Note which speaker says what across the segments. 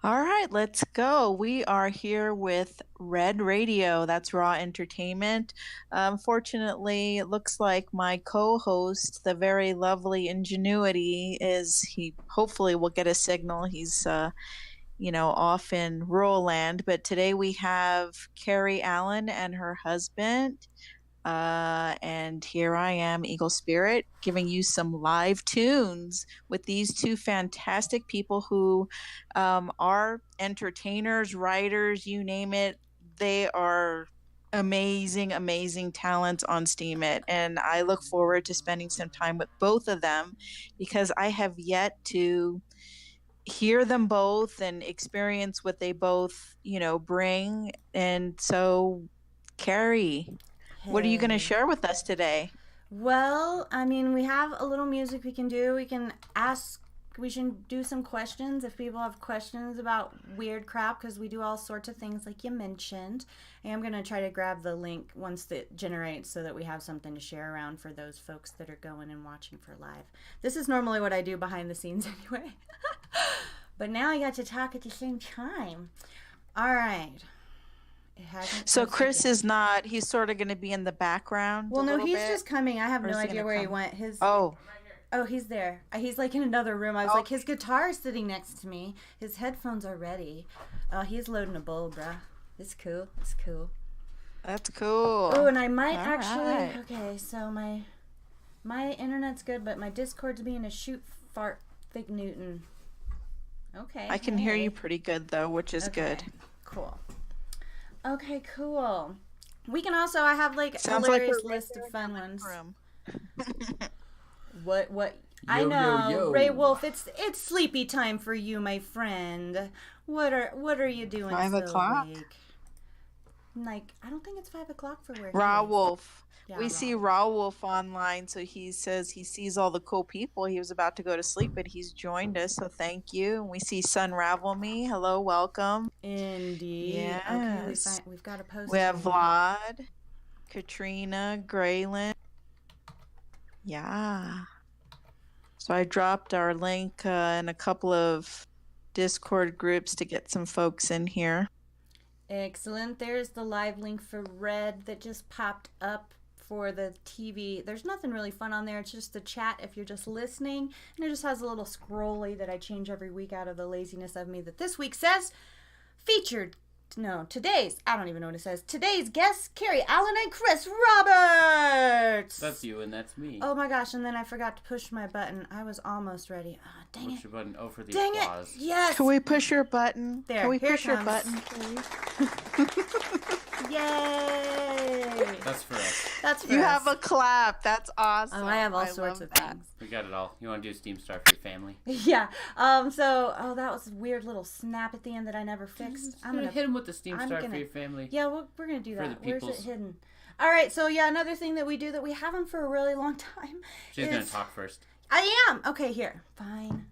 Speaker 1: All right, let's go. We are here with Red Radio. That's Raw Entertainment. Fortunately, it looks like my co-host, the very lovely Ingenuity, is he hopefully will get a signal. He's off in rural land. But today we have Carrie Allen and her husband. And here I am, Eagle Spirit, giving you some live tunes with these two fantastic people who are entertainers, writers, you name it. They are amazing, amazing talents on Steam It. And I look forward to spending some time with both of them because I have yet to hear them both and experience what they both, bring. And so, Carrie, what are you going to
Speaker 2: Hey.
Speaker 1: share with us today?
Speaker 2: Well, I mean, we have a little music we can do. We should do some questions if people have questions about weird crap because we do all sorts of things like you mentioned. And I'm going to try to grab the link once it generates so that we have something to share around for those folks that are going and watching for live. This is normally what I do behind the scenes anyway. But now I got to talk at the same time. All right. It hasn't
Speaker 1: So
Speaker 2: posted
Speaker 1: Chris
Speaker 2: yet.
Speaker 1: is not, he's sort of going to be in the background a
Speaker 2: Well, no,
Speaker 1: little
Speaker 2: he's
Speaker 1: bit,
Speaker 2: just coming. I have
Speaker 1: or
Speaker 2: no
Speaker 1: is he
Speaker 2: idea
Speaker 1: going to
Speaker 2: where he
Speaker 1: come?
Speaker 2: went. His
Speaker 1: Oh,
Speaker 2: Oh, he's there. He's like in another room. I was
Speaker 1: oh,
Speaker 2: like, his guitar is sitting next to me. His headphones are ready. He's loading a bowl, bruh. It's cool. It's cool.
Speaker 1: that's cool.
Speaker 2: Oh, and I might
Speaker 1: All
Speaker 2: actually.
Speaker 1: right.
Speaker 2: Okay, so my internet's good, but my Discord's being a shoot fart Fig Newton. Okay.
Speaker 1: I can hear you
Speaker 2: Hey.
Speaker 1: pretty good though, which is
Speaker 2: Okay.
Speaker 1: good.
Speaker 2: Cool. Okay. Cool. We can also. I have like a
Speaker 1: Sounds like
Speaker 2: hilarious
Speaker 1: we're right
Speaker 2: list
Speaker 1: there
Speaker 2: of
Speaker 1: in your
Speaker 2: fun
Speaker 1: living
Speaker 2: ones.
Speaker 1: room.
Speaker 2: What? I
Speaker 3: Yo, yo,
Speaker 2: know, Ray
Speaker 3: yo.
Speaker 2: Wolf. It's sleepy time for you, my friend. What are you doing
Speaker 1: 5 o'clock?
Speaker 2: awake? Like, I don't think it's 5 o'clock for where he
Speaker 1: Raw
Speaker 2: is.
Speaker 1: Wolf.
Speaker 2: Yeah,
Speaker 1: We see
Speaker 2: Raw.
Speaker 1: Raw Wolf online, so he says he sees all the cool people. He was about to go to sleep, but he's joined us, so thank you. And we see Sunravel Me. Hello, welcome.
Speaker 2: Indeed. Okay,
Speaker 1: Yes.
Speaker 2: we've got a post
Speaker 1: We have
Speaker 2: here.
Speaker 1: Vlad, Katrina, Graylin. Yeah. So I dropped our link in a couple of Discord groups to get some folks in here.
Speaker 2: Excellent. There's the live link for Red that just popped up for the TV. There's nothing really fun on there. It's just the chat if you're just listening. And it just has a little scrolly that I change every week out of the laziness of me that this week says featured. No, today's, I don't even know what it says. Today's guests, Carrie Allen and Chris Roberts.
Speaker 3: That's you and that's me.
Speaker 2: Oh my gosh, and then I forgot to push my button. I was almost ready. Oh, dang
Speaker 3: Push
Speaker 2: it.
Speaker 3: your button. Oh, for the
Speaker 2: Dang
Speaker 3: applause.
Speaker 2: it. Yes.
Speaker 1: Can we push your button?
Speaker 2: There,
Speaker 1: Can we
Speaker 2: here it
Speaker 1: push your
Speaker 2: comes.
Speaker 1: button, please?
Speaker 2: Yay.
Speaker 3: That's for us.
Speaker 2: That's for
Speaker 1: You
Speaker 2: us.
Speaker 1: have a clap. That's awesome.
Speaker 2: Oh, I have all sorts
Speaker 1: love
Speaker 2: of
Speaker 1: that.
Speaker 2: things.
Speaker 3: We got it all. You want to do Steam Star for your family?
Speaker 2: Yeah. That was a weird little snap at the end that I never fixed.
Speaker 3: I'm gonna hit him with the Steam
Speaker 2: I'm
Speaker 3: Star
Speaker 2: gonna-
Speaker 3: for your family.
Speaker 2: Yeah, we're gonna do
Speaker 3: For
Speaker 2: that.
Speaker 3: the
Speaker 2: Where's it
Speaker 3: peoples.
Speaker 2: hidden? All right. So yeah, another thing that we do that we haven't for a really long time.
Speaker 3: She's
Speaker 2: is...
Speaker 3: gonna talk first.
Speaker 2: I am. Okay, here. Fine.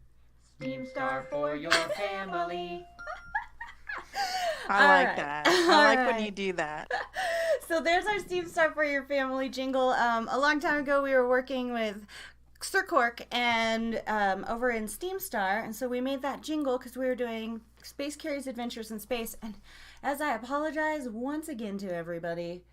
Speaker 3: Steam Star for your family.
Speaker 1: I
Speaker 2: All
Speaker 1: like
Speaker 2: right.
Speaker 1: that.
Speaker 2: All
Speaker 1: I like when
Speaker 2: right.
Speaker 1: you do that.
Speaker 2: So there's our Steam Star for your family jingle. A long time ago, we were working with Sir Cork and over in Steam Star, and so we made that jingle because we were doing Space Carrie's Adventures in Space. And as I apologize once again to everybody,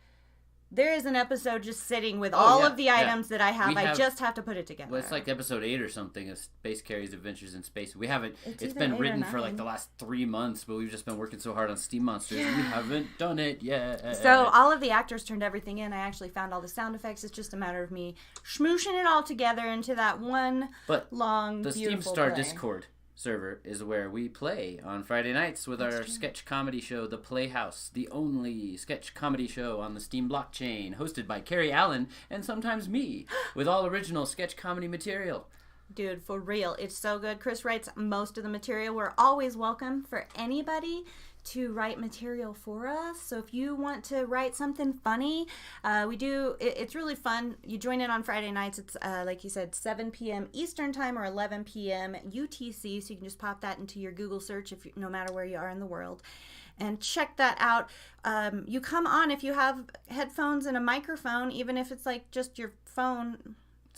Speaker 2: there is an episode just sitting with all
Speaker 3: yeah,
Speaker 2: of the
Speaker 3: yeah.
Speaker 2: items that I have.
Speaker 3: We
Speaker 2: I
Speaker 3: have-
Speaker 2: just have to put it together.
Speaker 3: Well, it's like episode 8 or something of Space Carrier's Adventures in Space. We haven't.
Speaker 2: It's
Speaker 3: It's
Speaker 2: either
Speaker 3: been
Speaker 2: 8 or
Speaker 3: written for like
Speaker 2: 9.
Speaker 3: the last 3 months, but we've just been working so hard on Steam Monsters. And we haven't done it yet.
Speaker 2: So all of the actors turned everything in. I actually found all the sound effects. It's just a matter of me smooshing it all together into that one
Speaker 3: But
Speaker 2: long,
Speaker 3: the Steam
Speaker 2: beautiful
Speaker 3: Star
Speaker 2: play.
Speaker 3: Discord server is where we play on Friday nights with our sketch comedy show, The Playhouse, the only sketch comedy show on the Steam blockchain, hosted by Carrie Allen and sometimes me, with all original sketch comedy material.
Speaker 2: Dude, for real, it's so good. Chris writes most of the material. We're always welcome for anybody to write material for us. So if you want to write something funny, we do. It's really fun. You join in on Friday nights. It's like you said, 7 p.m. Eastern time or 11 p.m. UTC. So you can just pop that into your Google search if no matter where you are in the world. And check that out. You come on if you have headphones and a microphone, even if it's like just your phone.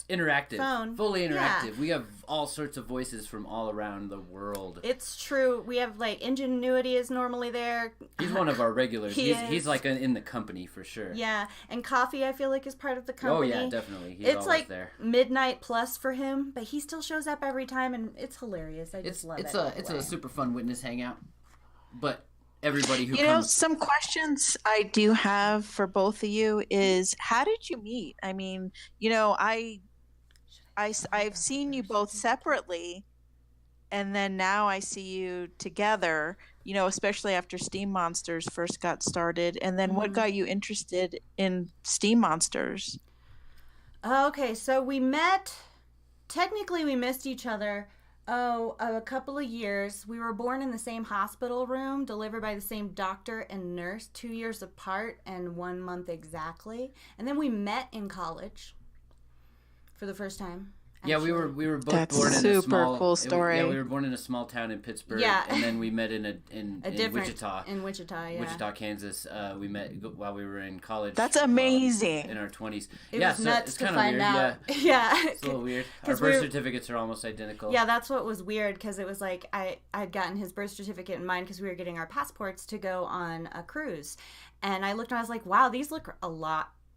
Speaker 3: interactive,
Speaker 2: phone.
Speaker 3: fully interactive.
Speaker 2: Yeah.
Speaker 3: We have all sorts of voices from all around the world.
Speaker 2: It's true. We have like Ingenuity is normally there.
Speaker 3: He's one of our regulars. He's
Speaker 2: is.
Speaker 3: like in the company for sure.
Speaker 2: Yeah, and Coffee I feel like is part of the company.
Speaker 3: Oh yeah, definitely. He's
Speaker 2: it's
Speaker 3: always
Speaker 2: like
Speaker 3: there.
Speaker 2: midnight plus for him, but he still shows up every time, and it's hilarious. I just love it.
Speaker 3: It's a super fun witness hangout, but everybody who
Speaker 1: You know, some questions I do have for both of you is, how did you meet? I mean, you know, I've seen you both separately, and then now I see you together, you know, especially after Steem Monsters first got started. And then what got you interested in Steem Monsters?
Speaker 2: Okay, so we met, technically we missed each other, a couple of years. We were born in the same hospital room, delivered by the same doctor and nurse, 2 years apart and 1 month exactly. And then we met in college for the first time.
Speaker 3: Yeah, we were both
Speaker 1: That's
Speaker 3: born in a
Speaker 1: super
Speaker 3: small.
Speaker 1: cool story.
Speaker 3: Yeah, we were born in a small town in Pittsburgh.
Speaker 2: Yeah.
Speaker 3: And then we met in Wichita.
Speaker 2: In Wichita, yeah.
Speaker 3: Wichita, Kansas. We met while we were in college.
Speaker 1: That's amazing.
Speaker 3: In our 20s.
Speaker 2: It
Speaker 3: yeah,
Speaker 2: was
Speaker 3: so
Speaker 2: nuts
Speaker 3: it's
Speaker 2: to
Speaker 3: kind of
Speaker 2: find
Speaker 3: weird.
Speaker 2: out.
Speaker 3: Yeah.
Speaker 2: Yeah.
Speaker 3: It's a little weird. Our birth certificates are almost identical.
Speaker 2: Yeah, that's what was weird, because it was like I'd gotten his birth certificate in mine because we were getting our passports to go on a cruise. And I looked and I was like, wow, these look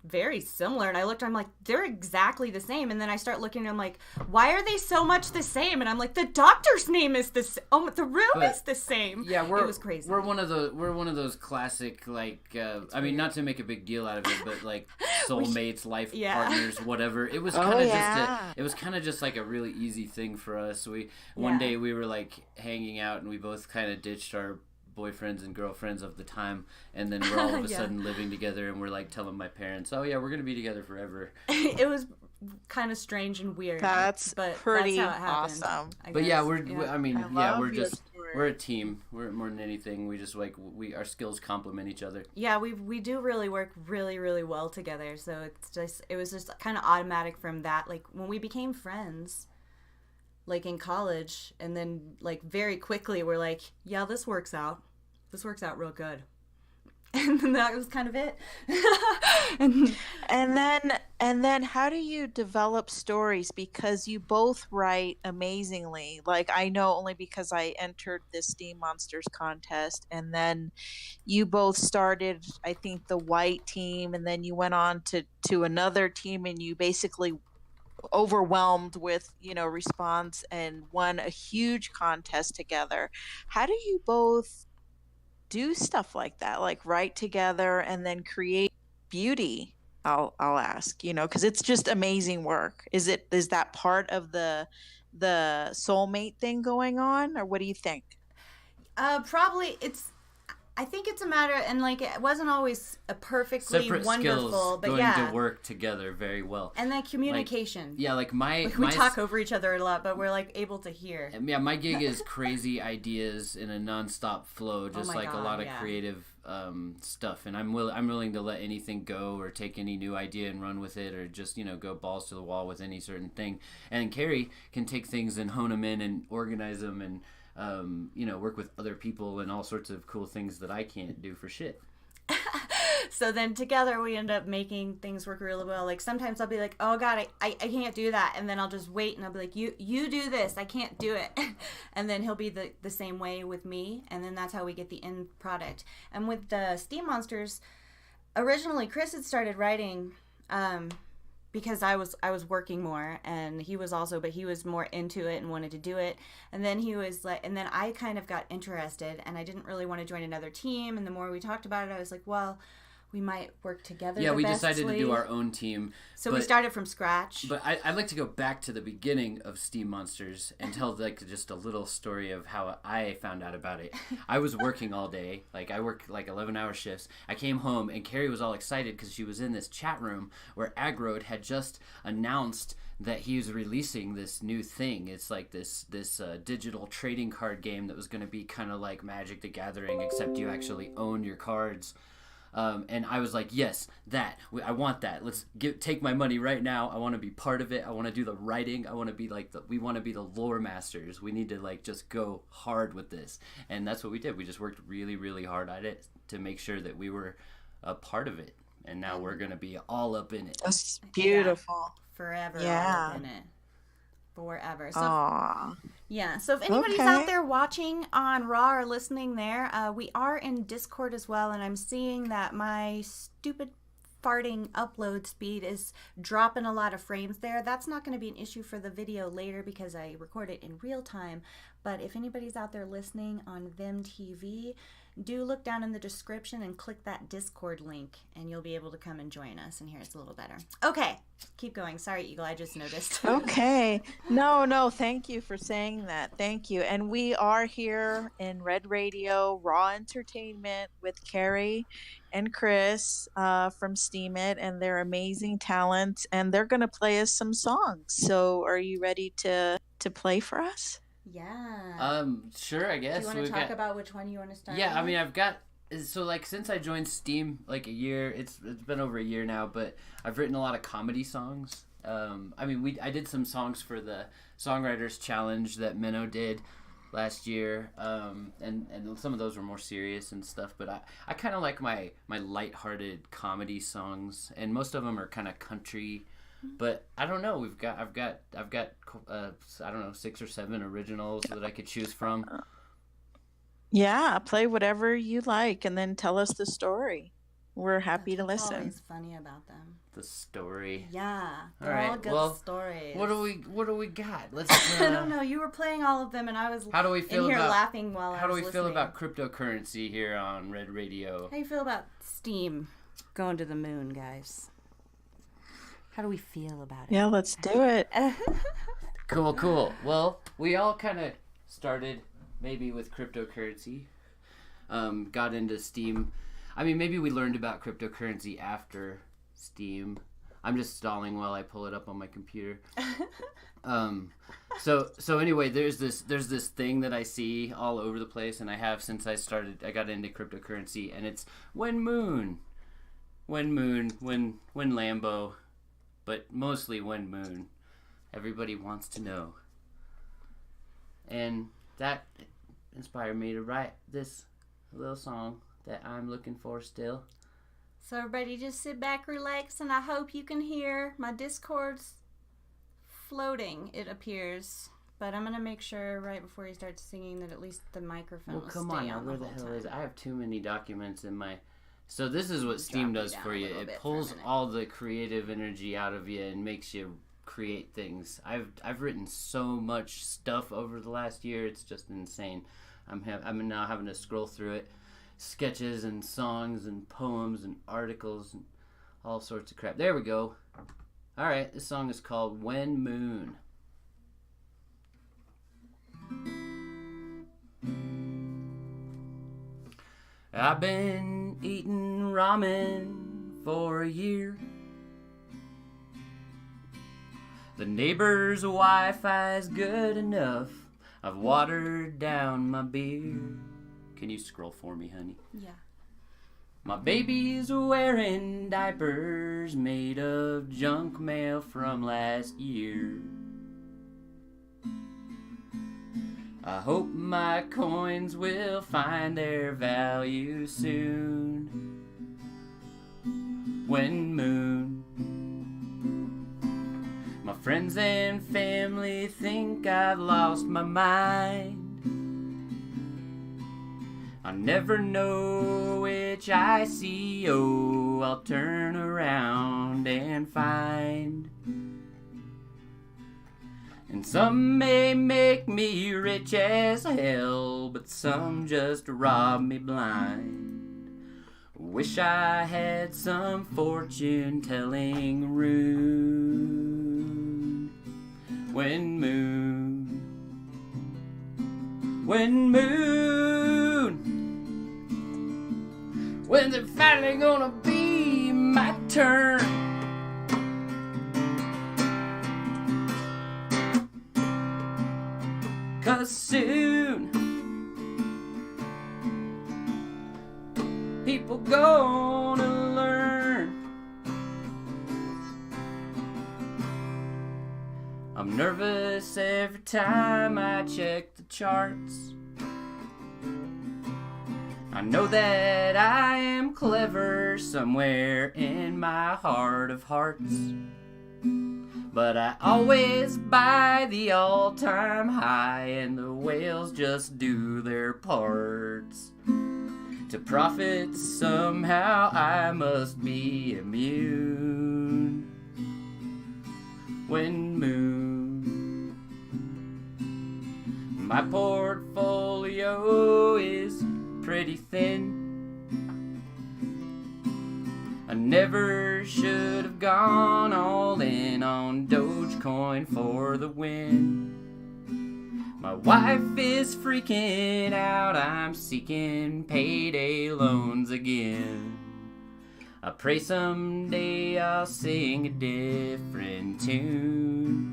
Speaker 2: very similar. And I looked, I'm like, they're exactly the same. And then I start looking and I'm like, why are they so much the same? And I'm like, the doctor's name is the same. Oh, the room is the same.
Speaker 3: Yeah,
Speaker 2: it was crazy.
Speaker 3: We're one of those classic, like, I mean, not to make a big deal out of it, but like soulmates, life partners, whatever. It was kind of just like a really easy thing for us. One day we were like hanging out and we both kind of ditched our boyfriends and girlfriends of the time, and then we're all of a sudden living together, and we're like telling my parents, oh yeah, we're gonna be together forever.
Speaker 2: It was kind of strange and weird.
Speaker 1: But pretty
Speaker 2: that's how it
Speaker 1: awesome.
Speaker 3: But yeah, we're a team. We're more than anything. We just like our skills complement each other.
Speaker 2: Yeah, we do really work really, really well together. So it was just kind of automatic from that. Like when we became friends, like in college, and then like very quickly we're like, yeah, this works out real good. And then that was kind of it.
Speaker 1: and then how do you develop stories? Because you both write amazingly. Like, I know only because I entered this Steem Monsters contest, and then you both started, I think, the white team, and then you went on to another team, and you basically overwhelmed with, you know, response and won a huge contest together. How do you both do stuff like that, like write together and then create beauty? I'll ask, you know, because it's just amazing work. Is that part of the soulmate thing going on, or what do you think?
Speaker 2: Probably I think it's a matter, and like it wasn't always a perfectly
Speaker 3: separate
Speaker 2: wonderful,
Speaker 3: skills
Speaker 2: but
Speaker 3: going to work together very well.
Speaker 2: And then communication.
Speaker 3: Like
Speaker 2: we talk over each other a lot, but we're like able to hear.
Speaker 3: Yeah, my gig is crazy ideas in a nonstop flow, just a lot of creative stuff, and I'm willing to let anything go or take any new idea and run with it, or just, you know, go balls to the wall with any certain thing. And Carrie can take things and hone them in and organize them and you know, work with other people and all sorts of cool things that I can't do for shit.
Speaker 2: So then together we end up making things work really well. Like sometimes I'll be like, oh God, I can't do that. And then I'll just wait and I'll be like, you do this. I can't do it. And then he'll be the same way with me. And then that's how we get the end product. And with the Steem Monsters, originally Chris had started writing because I was working more, and he was also, but he was more into it and wanted to do it. And then he was like, and then I kind of got interested, and I didn't really want to join another team. And the more we talked about it, I was like, well, we might work together.
Speaker 3: Yeah, we decided to do our own team.
Speaker 2: So we started from scratch.
Speaker 3: But I'd like to go back to the beginning of Steem Monsters and tell like just a little story of how I found out about it. I was working all day. Like I worked like 11-hour shifts. I came home and Carrie was all excited because she was in this chat room where Agrode had just announced that he was releasing this new thing. It's like this digital trading card game that was going to be kind of like Magic the Gathering, except you actually own your cards. And I was like, yes, I want that. Let's take my money right now. I want to be part of it. I want to do the writing. I want to be like we want to be the lore masters. We need to like just go hard with this. And that's what we did. We just worked really, really hard at it to make sure that we were a part of it. And now we're going to be all up in it.
Speaker 1: That's beautiful.
Speaker 2: Yeah. forever all
Speaker 1: Yeah.
Speaker 2: up in it. Forever. So
Speaker 1: Aw.
Speaker 2: yeah, so if anybody's
Speaker 1: Okay.
Speaker 2: out there watching on Raw or listening there, we are in Discord as well, and I'm seeing that my stupid farting upload speed is dropping a lot of frames there. That's not going to be an issue for the video later because I record it in real time, but if anybody's out there listening on Vim TV, do look down in the description and click that Discord link, and you'll be able to come and join us and hear us a little better. Okay, keep going. Sorry, Eagle, I just noticed.
Speaker 1: Okay. No, thank you for saying that. Thank you. And we are here in Red Radio, Raw Entertainment, with Carrie and Chris from Steem It, and their amazing talents, and they're going to play us some songs. So are you ready to play for us?
Speaker 2: Yeah.
Speaker 3: Sure, I guess.
Speaker 2: Do you want to talk about which one you want to start
Speaker 3: Yeah,
Speaker 2: with?
Speaker 3: I mean, I've got... So, like, since I joined Steem, like, a year... It's been over a year now, but I've written a lot of comedy songs. I mean, I did some songs for the Songwriters Challenge that Minnow did last year, and some of those were more serious and stuff, but I kind of like my lighthearted comedy songs, and most of them are kind of country. But I don't know. I've got I don't know, 6 or 7 originals that I could choose from.
Speaker 1: Yeah, play whatever you like, and then tell us the story. We're happy to
Speaker 2: That's what's
Speaker 1: listen.
Speaker 2: always funny about them.
Speaker 3: The story.
Speaker 2: Yeah,
Speaker 3: All
Speaker 2: they're
Speaker 3: right,
Speaker 2: all good
Speaker 3: well,
Speaker 2: stories.
Speaker 3: What do we got? Let's.
Speaker 2: I don't know. You were playing all of them, and I was
Speaker 3: How do we
Speaker 2: in
Speaker 3: feel
Speaker 2: here
Speaker 3: about
Speaker 2: laughing while I
Speaker 3: How do
Speaker 2: was
Speaker 3: we feel
Speaker 2: listening.
Speaker 3: about cryptocurrency here on Red Radio?
Speaker 2: How do you feel about Steam going to the moon, guys? How do we feel about it?
Speaker 1: Yeah, let's do it.
Speaker 3: Cool. Well, we all kind of started maybe with cryptocurrency. Got into Steem. I mean, maybe we learned about cryptocurrency after Steem. I'm just stalling while I pull it up on my computer. So anyway, there's this thing that I see all over the place, and I have since I got into cryptocurrency, and it's when Lambo, but mostly when moon. Everybody wants to know. And that inspired me to write this little song that I'm looking for still.
Speaker 2: So everybody just sit back, relax, and I hope you can hear my Discord's floating, it appears. But I'm going to make sure right before he starts singing that at least the microphone will
Speaker 3: come
Speaker 2: stay
Speaker 3: on now,
Speaker 2: on
Speaker 3: where
Speaker 2: the
Speaker 3: the
Speaker 2: whole
Speaker 3: hell
Speaker 2: time.
Speaker 3: is it? I have too many documents in my... So this is what Steem
Speaker 2: Drop it
Speaker 3: does
Speaker 2: down
Speaker 3: for
Speaker 2: a
Speaker 3: you.
Speaker 2: little
Speaker 3: It
Speaker 2: bit for a
Speaker 3: pulls
Speaker 2: minute.
Speaker 3: all the creative energy out of you and makes you create things. I've written so much stuff over the last year. It's just insane. I'm now having to scroll through it. Sketches and songs and poems and articles and all sorts of crap. There we go. All right, this song is called When Moon. I've been eating ramen for a year. The neighbor's Wi-Fi's good enough. I've watered down my beer. Can you scroll for me, honey?
Speaker 2: Yeah.
Speaker 3: My baby's wearing diapers made of junk mail from last year. I hope my coins will find their value soon. When moon. My friends and family think I've lost my mind. I never know which ICO I'll turn around and find. And some may make me rich as hell, but some just rob me blind. Wish I had some fortune-telling rune. When moon, when's it finally gonna be my turn? Cause soon people gonna learn. I'm nervous every time I check the charts. I know that I am clever somewhere in my heart of hearts. But I always buy the all-time high, and the whales just do their parts. To profit somehow I must be immune. When moon, my portfolio is pretty thin. I never should have gone all in on Dogecoin for the win. My wife is freaking out, I'm seeking payday loans again. I pray someday I'll sing a different tune.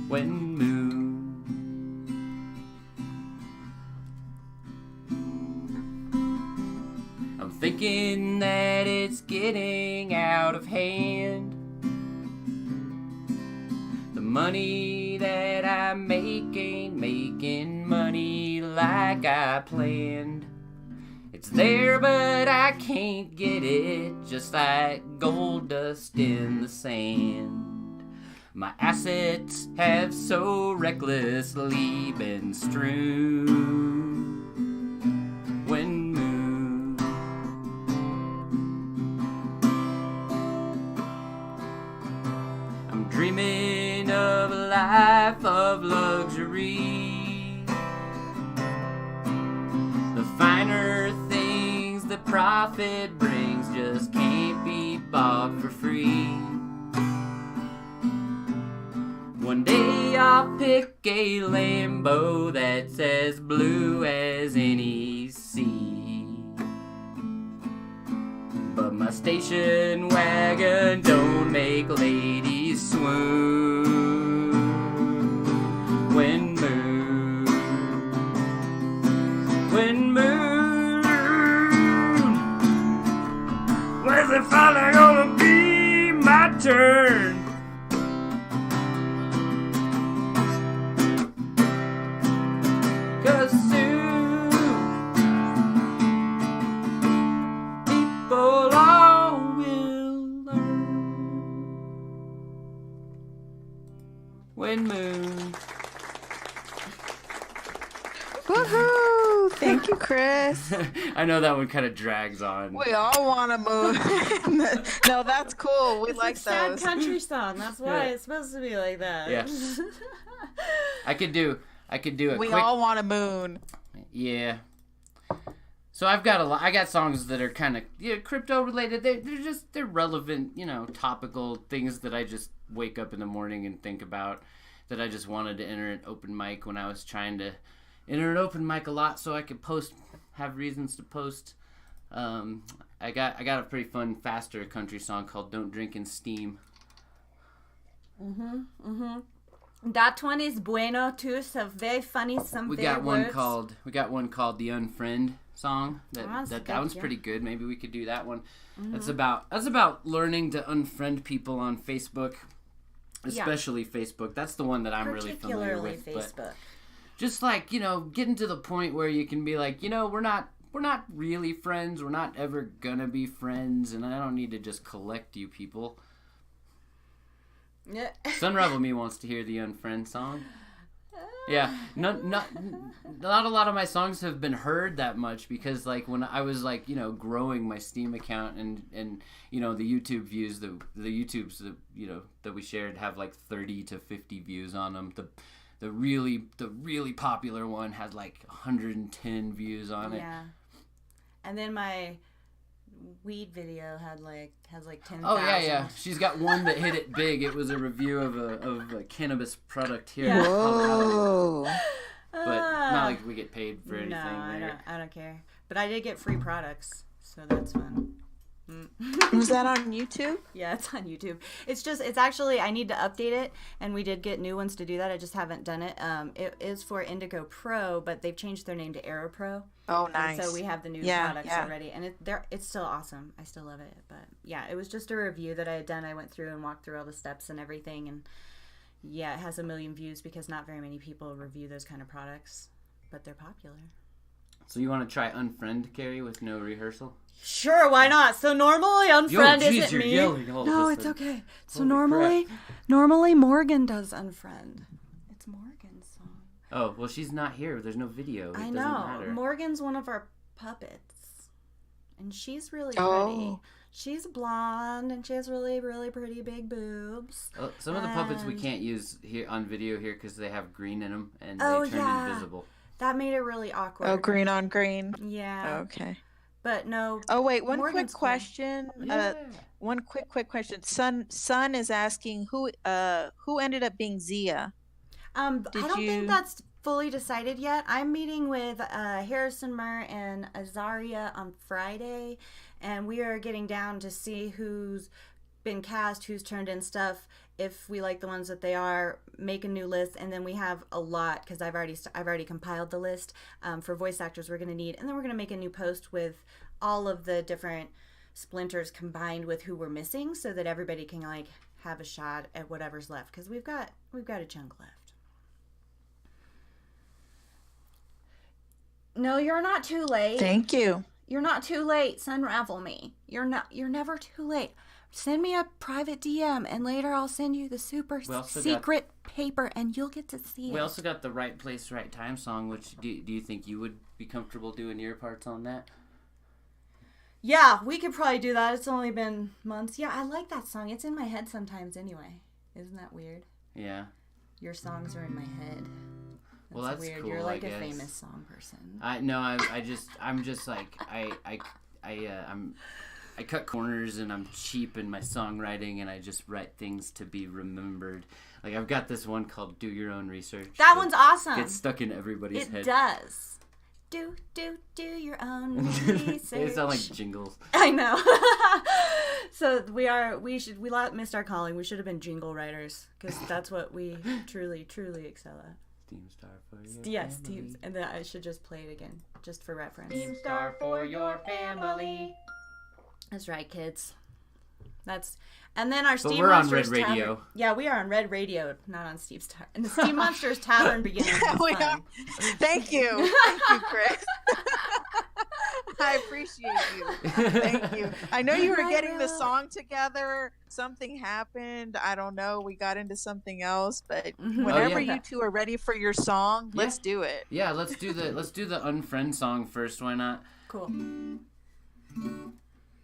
Speaker 3: When moon, I'm thinking that it's getting out of hand. The money that I make ain't making money like I planned. It's there, but I can't get it, just like gold dust in the sand. My assets have so recklessly been strewn. When moon, I'm dreaming of a life of luxury. The finer things the profit brings just can't be bought for free. One day I'll pick a Lambo that's as blue as any sea. But my station wagon don't make ladies swoon. When moon, where's it finally gonna be my turn? Cause soon people all will learn. When moon.
Speaker 1: Woohoo! Thank you, Chris.
Speaker 3: I know that one kind of drags on.
Speaker 1: We all want to move. No, that's cool. We
Speaker 2: It's
Speaker 1: like
Speaker 2: a sad
Speaker 1: those.
Speaker 2: country song. That's why it's supposed to be like that.
Speaker 3: Yeah. I could do a
Speaker 1: We
Speaker 3: quick.
Speaker 1: all want a moon.
Speaker 3: Yeah. So I got songs that are kind of crypto related. They're relevant, topical things that I just wake up in the morning and think about. That I just wanted to enter an open mic when I was trying to enter an open mic a lot, so I could have reasons to post. I got a pretty fun, faster country song called "Don't Drink in Steam."
Speaker 2: That one is bueno too. So very funny. Some
Speaker 3: We
Speaker 2: very
Speaker 3: got one
Speaker 2: words.
Speaker 3: called "The Unfriend" song. That
Speaker 2: good,
Speaker 3: one's
Speaker 2: yeah.
Speaker 3: pretty good. Maybe we could do that one. That's about learning to unfriend people on Facebook, especially Facebook. That's the one that I'm really familiar
Speaker 2: Particularly
Speaker 3: with. But
Speaker 2: Facebook.
Speaker 3: just like getting to the point where you can be like, we're not really friends. We're not ever gonna be friends, and I don't need to just collect you people.
Speaker 2: Yeah.
Speaker 3: Sun Rebel Me wants to hear the Unfriend song. Yeah, not a lot of my songs have been heard that much because when I was growing my Steam account and the YouTube views, the YouTubes that we shared have 30 to 50 views on them. The really popular one had 110 views on it.
Speaker 2: Yeah. And then my weed video has 10,000.
Speaker 3: Oh yeah. She's got one that hit it big. It was a review of a cannabis product here.
Speaker 2: Yeah.
Speaker 3: In Colorado.
Speaker 1: Whoa.
Speaker 3: But not like we get paid for anything.
Speaker 2: No, I don't care. But I did get free products, so that's fun.
Speaker 1: Was that on YouTube?
Speaker 2: Yeah, it's on YouTube. It's actually, I need to update it, and we did get new ones to do that. I just haven't done it. It is for Indigo Pro, but they've changed their name to Aero Pro.
Speaker 1: Oh, nice.
Speaker 2: And so we have the new products already, and it's still awesome. I still love it. But yeah, it was just a review that I had done. I went through and walked through all the steps and everything, and yeah, it has 1 million views because not very many people review those kind of products, but they're popular.
Speaker 3: So you want to try unfriend Carrie with no rehearsal?
Speaker 2: Sure, why not? So normally unfriend
Speaker 3: Yo, geez,
Speaker 2: isn't
Speaker 3: you're
Speaker 2: me.
Speaker 3: yelling all
Speaker 2: No,
Speaker 3: of a
Speaker 2: it's
Speaker 3: sudden.
Speaker 2: okay. So
Speaker 3: Holy
Speaker 2: normally Morgan does unfriend. It's Morgan's song.
Speaker 3: Oh, well, she's not here. There's no video. It
Speaker 2: I
Speaker 3: doesn't
Speaker 2: know.
Speaker 3: matter.
Speaker 2: Morgan's one of our puppets. And she's really pretty.
Speaker 1: Oh.
Speaker 2: She's blonde and she has really, really pretty big boobs.
Speaker 3: Well, some of the puppets we
Speaker 2: And-
Speaker 3: can't use here on video here because they have green in them and
Speaker 2: Oh,
Speaker 3: they turn
Speaker 2: yeah.
Speaker 3: invisible.
Speaker 2: That made it really awkward.
Speaker 1: Oh, green on green.
Speaker 2: Yeah.
Speaker 1: Okay.
Speaker 2: But no.
Speaker 1: Oh wait, one
Speaker 2: Morgan's
Speaker 1: quick
Speaker 2: cool.
Speaker 1: question.
Speaker 3: Yeah.
Speaker 1: One quick question. Son is asking who ended up being Zia.
Speaker 2: I
Speaker 1: Did
Speaker 2: don't
Speaker 1: you-
Speaker 2: think that's fully decided yet. I'm meeting with Harrison Murr and Azaria on Friday, and we are getting down to see who's been cast, who's turned in stuff. If we like the ones that they are, make a new list, and then we have a lot because I've already compiled the list for voice actors we're going to need, and then we're going to make a new post with all of the different splinters combined with who we're missing, so that everybody can like have a shot at whatever's left because we've got a chunk left. No, you're not too late.
Speaker 1: Thank you.
Speaker 2: You're not too late. Sunravel me. You're never too late. Send me a private DM and later I'll send you the super
Speaker 3: We also
Speaker 2: secret paper and you'll get to see
Speaker 3: We
Speaker 2: it.
Speaker 3: also got the Right Place, Right Time song, which do you think you would be comfortable doing your parts on that?
Speaker 2: Yeah, we could probably do that. It's only been months. Yeah, I like that song. It's in my head sometimes anyway. Isn't that weird?
Speaker 3: Yeah.
Speaker 2: Your songs are in my head.
Speaker 3: Well, that's
Speaker 2: weird.
Speaker 3: cool,
Speaker 2: You're like
Speaker 3: I
Speaker 2: a
Speaker 3: guess.
Speaker 2: famous song person.
Speaker 3: I cut corners and I'm cheap in my songwriting and I just write things to be remembered. Like I've got this one called "Do Your Own Research."
Speaker 2: That one's awesome.
Speaker 3: Gets stuck in everybody's
Speaker 2: It
Speaker 3: head.
Speaker 2: does. Do your own research.
Speaker 3: They sound like jingles.
Speaker 2: I know. So we missed our calling. We should have been jingle writers because that's what we truly excel at.
Speaker 3: Steam Star for your
Speaker 2: Yes,
Speaker 3: family.
Speaker 2: teams. And then I should just play it again, just for reference.
Speaker 3: Steam Star for your family.
Speaker 2: That's right, kids. And then our Steem
Speaker 3: we're on
Speaker 2: Monsters
Speaker 3: Red
Speaker 2: Tavern.
Speaker 3: Radio.
Speaker 2: Yeah, we are on Red Radio, not on Steam Star. And the Steem Monsters Tavern begins.
Speaker 1: Yeah, we are. Thank you. Thank you, Chris. I appreciate you. Thank you. I know you were
Speaker 2: Right,
Speaker 1: getting the
Speaker 2: Rilla?
Speaker 1: song together. Something happened. I don't know. We got into something else, but
Speaker 2: Mhm.
Speaker 1: whenever
Speaker 3: Oh, yeah.
Speaker 1: you two are ready for your song,
Speaker 3: Yeah.
Speaker 1: let's do it.
Speaker 3: Yeah, let's do the unfriend song first. Why not?
Speaker 2: Cool.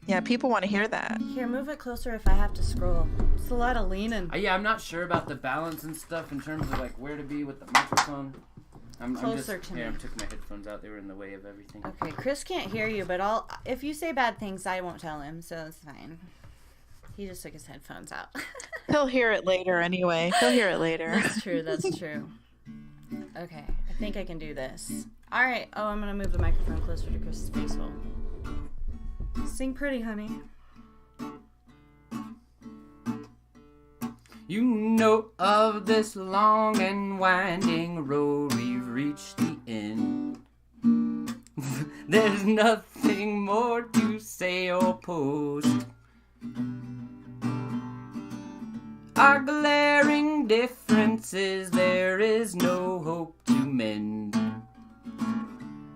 Speaker 1: Yeah, people want to hear that.
Speaker 2: Here, move it closer if I have to scroll. It's a lot of leaning.
Speaker 3: Yeah, I'm not sure about the balance and stuff in terms of like where to be with the microphone.
Speaker 2: Closer to me.
Speaker 3: I took my headphones out. They were in the way of everything.
Speaker 2: Okay, Chris can't hear you, but if you say bad things, I won't tell him, so it's fine. He just took his headphones out.
Speaker 1: He'll hear it later anyway. He'll hear it later.
Speaker 2: That's true, that's true. Okay, I think I can do this. All right. Oh, I'm going to move the microphone closer to Chris's face hole. Sing pretty, honey.
Speaker 3: You know of this long and winding road, we've reached the end. There's nothing more to say or post. Our glaring differences, there is no hope to mend.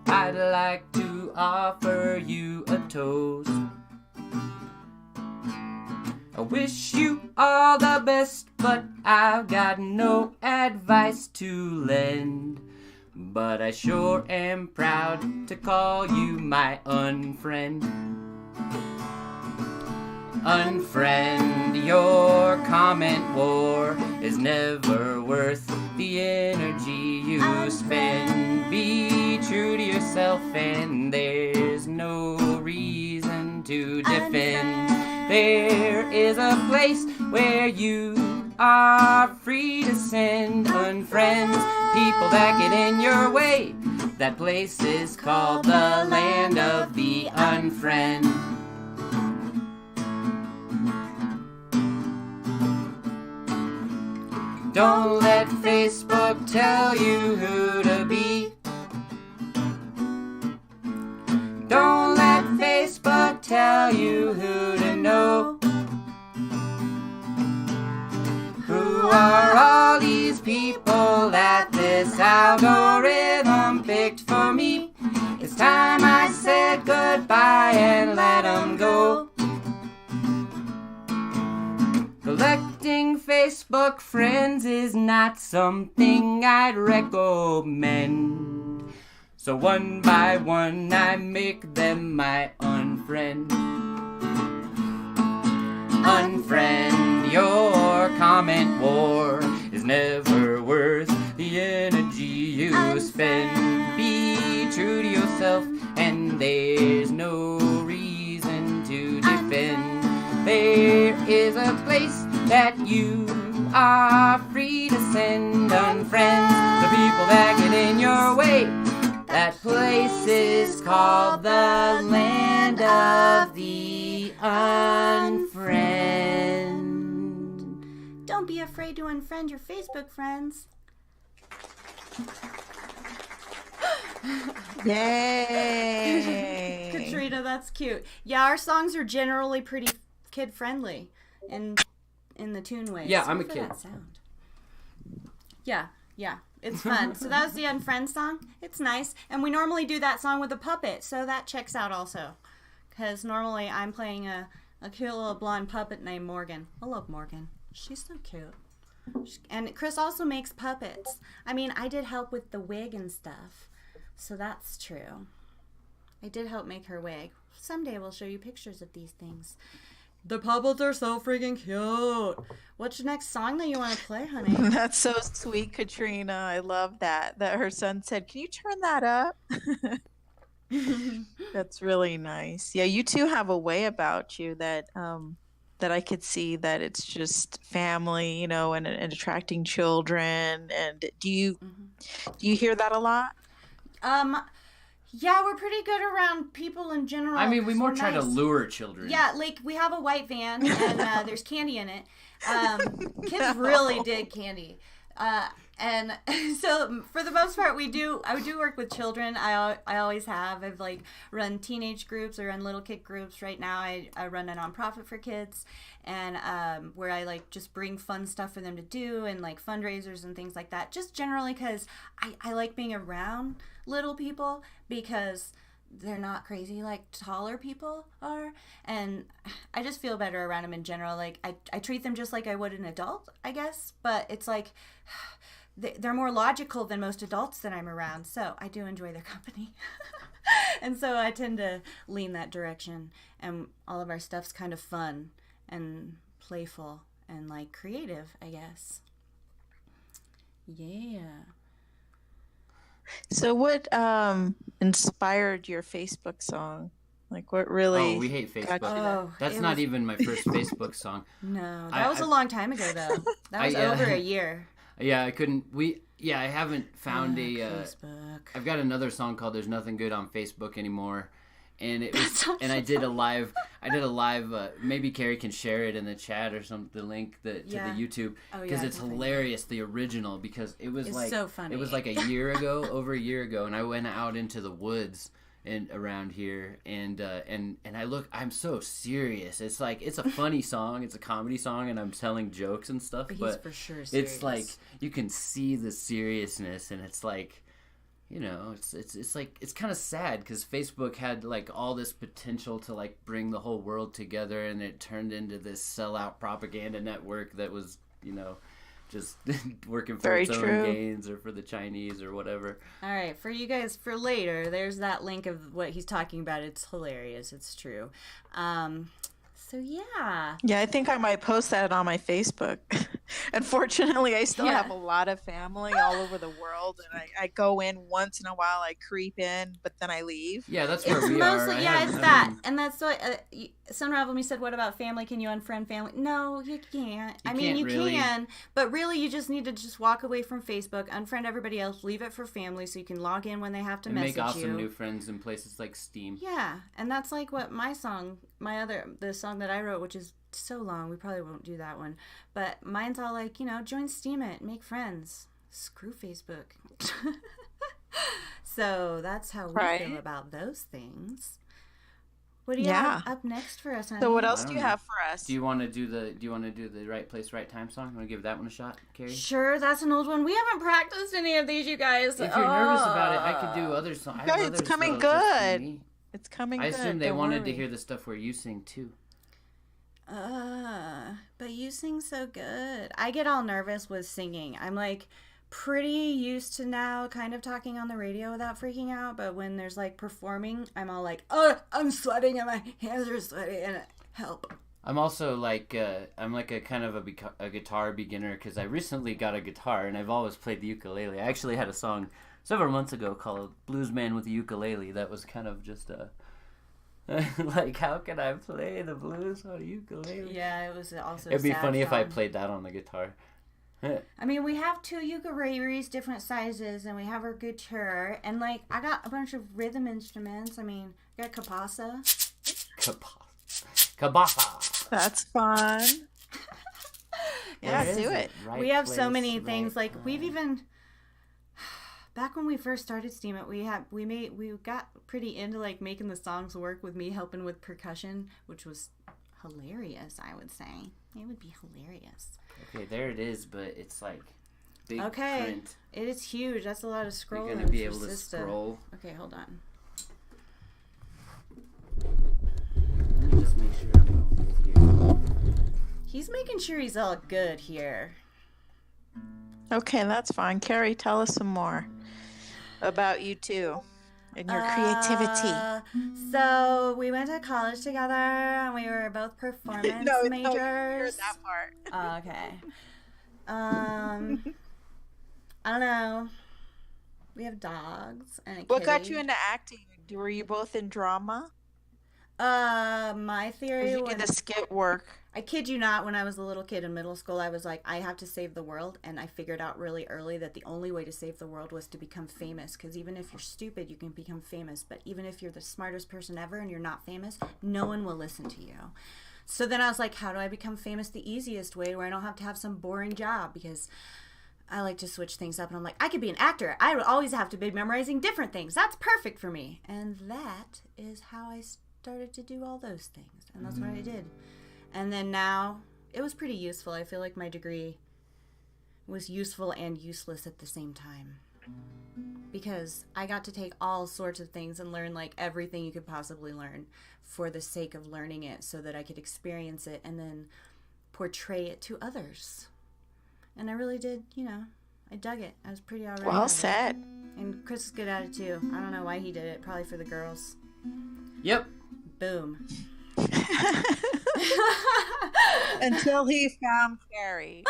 Speaker 3: I'd like to offer you a toast. I wish you all the best, but I've got no advice to lend. But I sure am proud to call you my unfriend. Unfriend, your comment war is never worth the energy you spend. Be true to yourself and there's no reason to defend. There is a place where you are free to send unfriends, people that get in your way. That place is called the land of the unfriend. Don't let Facebook tell you who to be. Don't let Facebook tell you who to know. Who are all these people that this algorithm picked for me? It's time by and let 'em go. Collecting Facebook friends is not something I'd recommend. So one by one I make them my unfriend. Unfriend, your comment war is never worth the energy you spend. Be true to yourself and there's no reason to defend. There is a place that you are free to send unfriends the people that get in your way. That place is called the land of the unfriend.
Speaker 2: Don't be afraid to unfriend your Facebook friends.
Speaker 1: Yay!
Speaker 2: Katrina, that's cute. Yeah, our songs are generally pretty kid-friendly in the tune ways.
Speaker 3: Yeah, I'm a
Speaker 2: Look for
Speaker 3: kid.
Speaker 2: that sound. Yeah, it's fun. So that was the Unfriend song. It's nice. And we normally do that song with a puppet, so that checks out also. Because normally I'm playing a cute little blonde puppet named Morgan. I love Morgan. She's so cute. And Chris also makes puppets. I mean, I did help with the wig and stuff. So that's true. I did help make her wig. Someday we'll show you pictures of these things. The puppets are so freaking cute. What's your next song that you want to play, honey?
Speaker 1: That's so sweet, Katrina. I love that. That her son said, "Can you turn that up?" That's really nice. Yeah, you two have a way about you that that I could see that it's just family, you know, and attracting children. And do you hear that a lot?
Speaker 2: Yeah, we're pretty good around people in general.
Speaker 3: I mean, we more
Speaker 2: We're
Speaker 3: try to
Speaker 2: nice.
Speaker 3: lure children.
Speaker 2: Yeah, like we have a white van and there's candy in it. Kids really dig candy. And so for the most part, I do work with children. I always have. I've like run teenage groups or run little kid groups. Right now I run a nonprofit for kids and where I like just bring fun stuff for them to do and like fundraisers and things like that. Just generally because I like being around little people because they're not crazy like taller people are, and I just feel better around them in general. Like I treat them just like I would an adult, I guess, but it's like they're more logical than most adults that I'm around, so I do enjoy their company. And so I tend to lean that direction, and all of our stuff's kind of fun and playful and like creative, I guess. Yeah.
Speaker 1: So what inspired your Facebook song? Like what really?
Speaker 3: Oh, we hate
Speaker 1: got
Speaker 3: Facebook.
Speaker 1: you there?
Speaker 2: Oh,
Speaker 3: That's
Speaker 2: it
Speaker 3: not
Speaker 2: was-
Speaker 3: even my first Facebook song.
Speaker 2: No, that was a long time ago though. That was over a year.
Speaker 3: Yeah, I couldn't. I haven't found
Speaker 2: Facebook.
Speaker 3: I've got another song called "There's Nothing Good on Facebook Anymore," and it was.
Speaker 2: sounds
Speaker 3: And I
Speaker 2: so
Speaker 3: did a live. Maybe Carrie can share it in the chat or some the link to the YouTube
Speaker 2: Oh,
Speaker 3: because
Speaker 2: yeah,
Speaker 3: it's
Speaker 2: I can find
Speaker 3: hilarious. The original because it was
Speaker 2: It's
Speaker 3: like
Speaker 2: so funny.
Speaker 3: It was like over a year ago, and I went out into the woods and around here and I'm so serious. It's like it's a funny song, it's a comedy song, and I'm telling jokes and stuff,
Speaker 2: But he's
Speaker 3: but
Speaker 2: for sure
Speaker 3: it's
Speaker 2: serious.
Speaker 3: like you can see the seriousness, and it's like, you know, it's like it's kind of sad because Facebook had like all this potential to like bring the whole world together, and it turned into this sellout propaganda network that was, you know, just working for
Speaker 1: Very
Speaker 3: its own
Speaker 1: true.
Speaker 3: gains or for the Chinese or whatever.
Speaker 2: All right, for you guys for later, there's that link of what he's talking about. It's hilarious. It's true. So yeah.
Speaker 1: Yeah, I think I might post that on my Facebook. Unfortunately, I still
Speaker 2: Yeah.
Speaker 1: have a lot of family all over the world, and I go in once in a while. I creep in, but then I leave.
Speaker 3: Yeah, that's where
Speaker 2: It's
Speaker 3: we are.
Speaker 2: mostly, it's that. And that's what Sunravel me said, what about family? Can you unfriend family? No, you can't. I mean,
Speaker 3: can't
Speaker 2: you
Speaker 3: really.
Speaker 2: can, but really you just need to just walk away from Facebook, unfriend everybody else, leave it for family so you can log in when they have to
Speaker 3: and
Speaker 2: message
Speaker 3: make awesome
Speaker 2: you.
Speaker 3: new friends in places like Steem.
Speaker 2: Yeah, and that's like what the song that I wrote, which is so long, we probably won't do that one. But mine's all like, you know, join Steam it, make friends. Screw Facebook. So that's how we
Speaker 1: Right.
Speaker 2: feel about those things. What do you
Speaker 1: Yeah.
Speaker 2: have up next for us, honey?
Speaker 1: So what
Speaker 3: I
Speaker 1: else
Speaker 3: don't
Speaker 1: do you
Speaker 3: know.
Speaker 1: have for us?
Speaker 3: Do you want to do the right place, right time song? Want to give that one a shot, Carrie?
Speaker 2: Sure, that's an old one. We haven't practiced any of these, you guys.
Speaker 3: If you're nervous about it, I could do other songs.
Speaker 1: Guys, it's coming good. It's coming
Speaker 3: I
Speaker 1: good.
Speaker 3: assume they
Speaker 1: Don't
Speaker 3: wanted
Speaker 1: worry.
Speaker 3: to hear the stuff where you sing too.
Speaker 2: But you sing so good. I get all nervous with singing. I'm like pretty used to now kind of talking on the radio without freaking out, but when there's like performing, I'm all like, oh, I'm sweating and my hands are sweaty and help.
Speaker 3: I'm also like I'm like a kind of a guitar beginner because I recently got a guitar and I've always played the ukulele. I actually had a song several months ago called "Blues Man with a Ukulele" that was kind of just a like, how can I play the blues on a ukulele?
Speaker 2: Yeah, it was also.
Speaker 3: It'd be funny
Speaker 2: song.
Speaker 3: if I played that on the guitar.
Speaker 2: I mean, we have 2 ukuleles, different sizes, and we have our guitar, and like I got a bunch of rhythm instruments. I mean, I got kapasa.
Speaker 3: Kabasa.
Speaker 1: That's fun. Yeah,
Speaker 3: Where
Speaker 1: do
Speaker 3: is
Speaker 1: it.
Speaker 3: Right
Speaker 2: We have so
Speaker 3: place,
Speaker 2: many
Speaker 3: right
Speaker 2: things. Like
Speaker 3: time.
Speaker 2: we've even back when we first started Steem It, we got pretty into like making the songs work with me helping with percussion, which was hilarious. I would say it would be hilarious.
Speaker 3: Okay, there it is, but it's like big
Speaker 2: Okay,
Speaker 3: print.
Speaker 2: it is huge. That's a lot of scrolling.
Speaker 3: You're gonna be
Speaker 2: for
Speaker 3: able to
Speaker 2: Sista.
Speaker 3: scroll.
Speaker 2: Okay, hold on.
Speaker 3: Let me just make sure I'm all good here.
Speaker 2: He's making sure he's all good here.
Speaker 1: Okay, that's fine. Carrie, tell us some more about you two and your creativity.
Speaker 2: So we went to college together, and we were both performance majors.
Speaker 1: that part.
Speaker 2: Oh, okay. I don't know. We have dogs and a
Speaker 1: What
Speaker 2: kitty.
Speaker 1: got you into acting? Were you both in drama?
Speaker 2: My
Speaker 1: Or
Speaker 2: theory
Speaker 1: you
Speaker 2: was,
Speaker 1: did the skit work?
Speaker 2: I kid you not, when I was a little kid in middle school, I was like, I have to save the world, and I figured out really early that the only way to save the world was to become famous, because even if you're stupid, you can become famous, but even if you're the smartest person ever and you're not famous, no one will listen to you. So then I was like, how do I become famous the easiest way where I don't have to have some boring job? Because I like to switch things up, and I'm like, I could be an actor. I would always have to be memorizing different things. That's perfect for me. And that is how I started to do all those things, and that's what I did. And then now, it was pretty useful. I feel like my degree was useful and useless at the same time. Because I got to take all sorts of things and learn like everything you could possibly learn for the sake of learning it so that I could experience it and then portray it to others. And I really did, I dug it. I was pretty alright.
Speaker 1: Well said.
Speaker 2: And Chris is good at it too. I don't know why he did it. Probably for the girls.
Speaker 3: Yep.
Speaker 2: Boom.
Speaker 1: Until he found Carrie.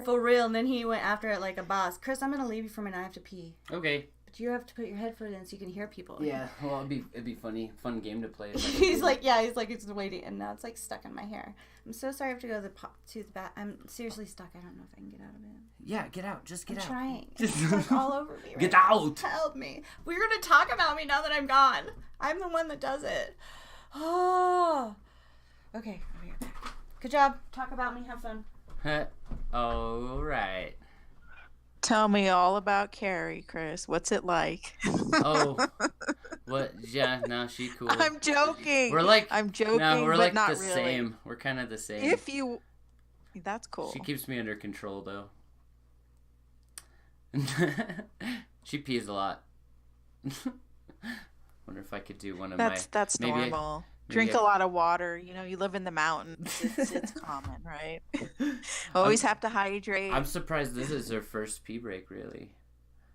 Speaker 2: For real. And then he went after it like a boss. Chris, I'm gonna leave you for a minute. I have to pee.
Speaker 3: Okay.
Speaker 2: But you have to put your headphones in so you can hear people.
Speaker 3: Yeah. Well, it'd be fun game to play.
Speaker 2: He's like, it's waiting, and now it's like stuck in my hair. I'm so sorry I have to go to the bath. I'm seriously stuck. I don't know if I can get out of it.
Speaker 3: Yeah, get out. Just get
Speaker 2: I'm
Speaker 3: out.
Speaker 2: trying.
Speaker 3: Just
Speaker 2: It's like all over me. Right
Speaker 3: Get
Speaker 2: now.
Speaker 3: out.
Speaker 2: Help me. We're gonna talk about me now that I'm gone. I'm the one that does it. Oh. Okay. I'll be right back. Good job. Talk about me. Have fun.
Speaker 3: All right.
Speaker 1: Tell me all about Carrie, Chris. What's it like?
Speaker 3: Oh, what? Yeah, no, she cool.
Speaker 1: I'm joking. I'm joking,
Speaker 3: no, we're
Speaker 1: but
Speaker 3: like
Speaker 1: not
Speaker 3: the
Speaker 1: really.
Speaker 3: same. We're kind of the same.
Speaker 1: That's cool.
Speaker 3: She keeps me under control though. She pees a lot. Wonder if I could do one of
Speaker 1: that's
Speaker 3: maybe
Speaker 1: normal. Drink a lot of water. You live in the mountains. It's common, right? Always have to hydrate.
Speaker 3: I'm surprised this is her first pee break. Really,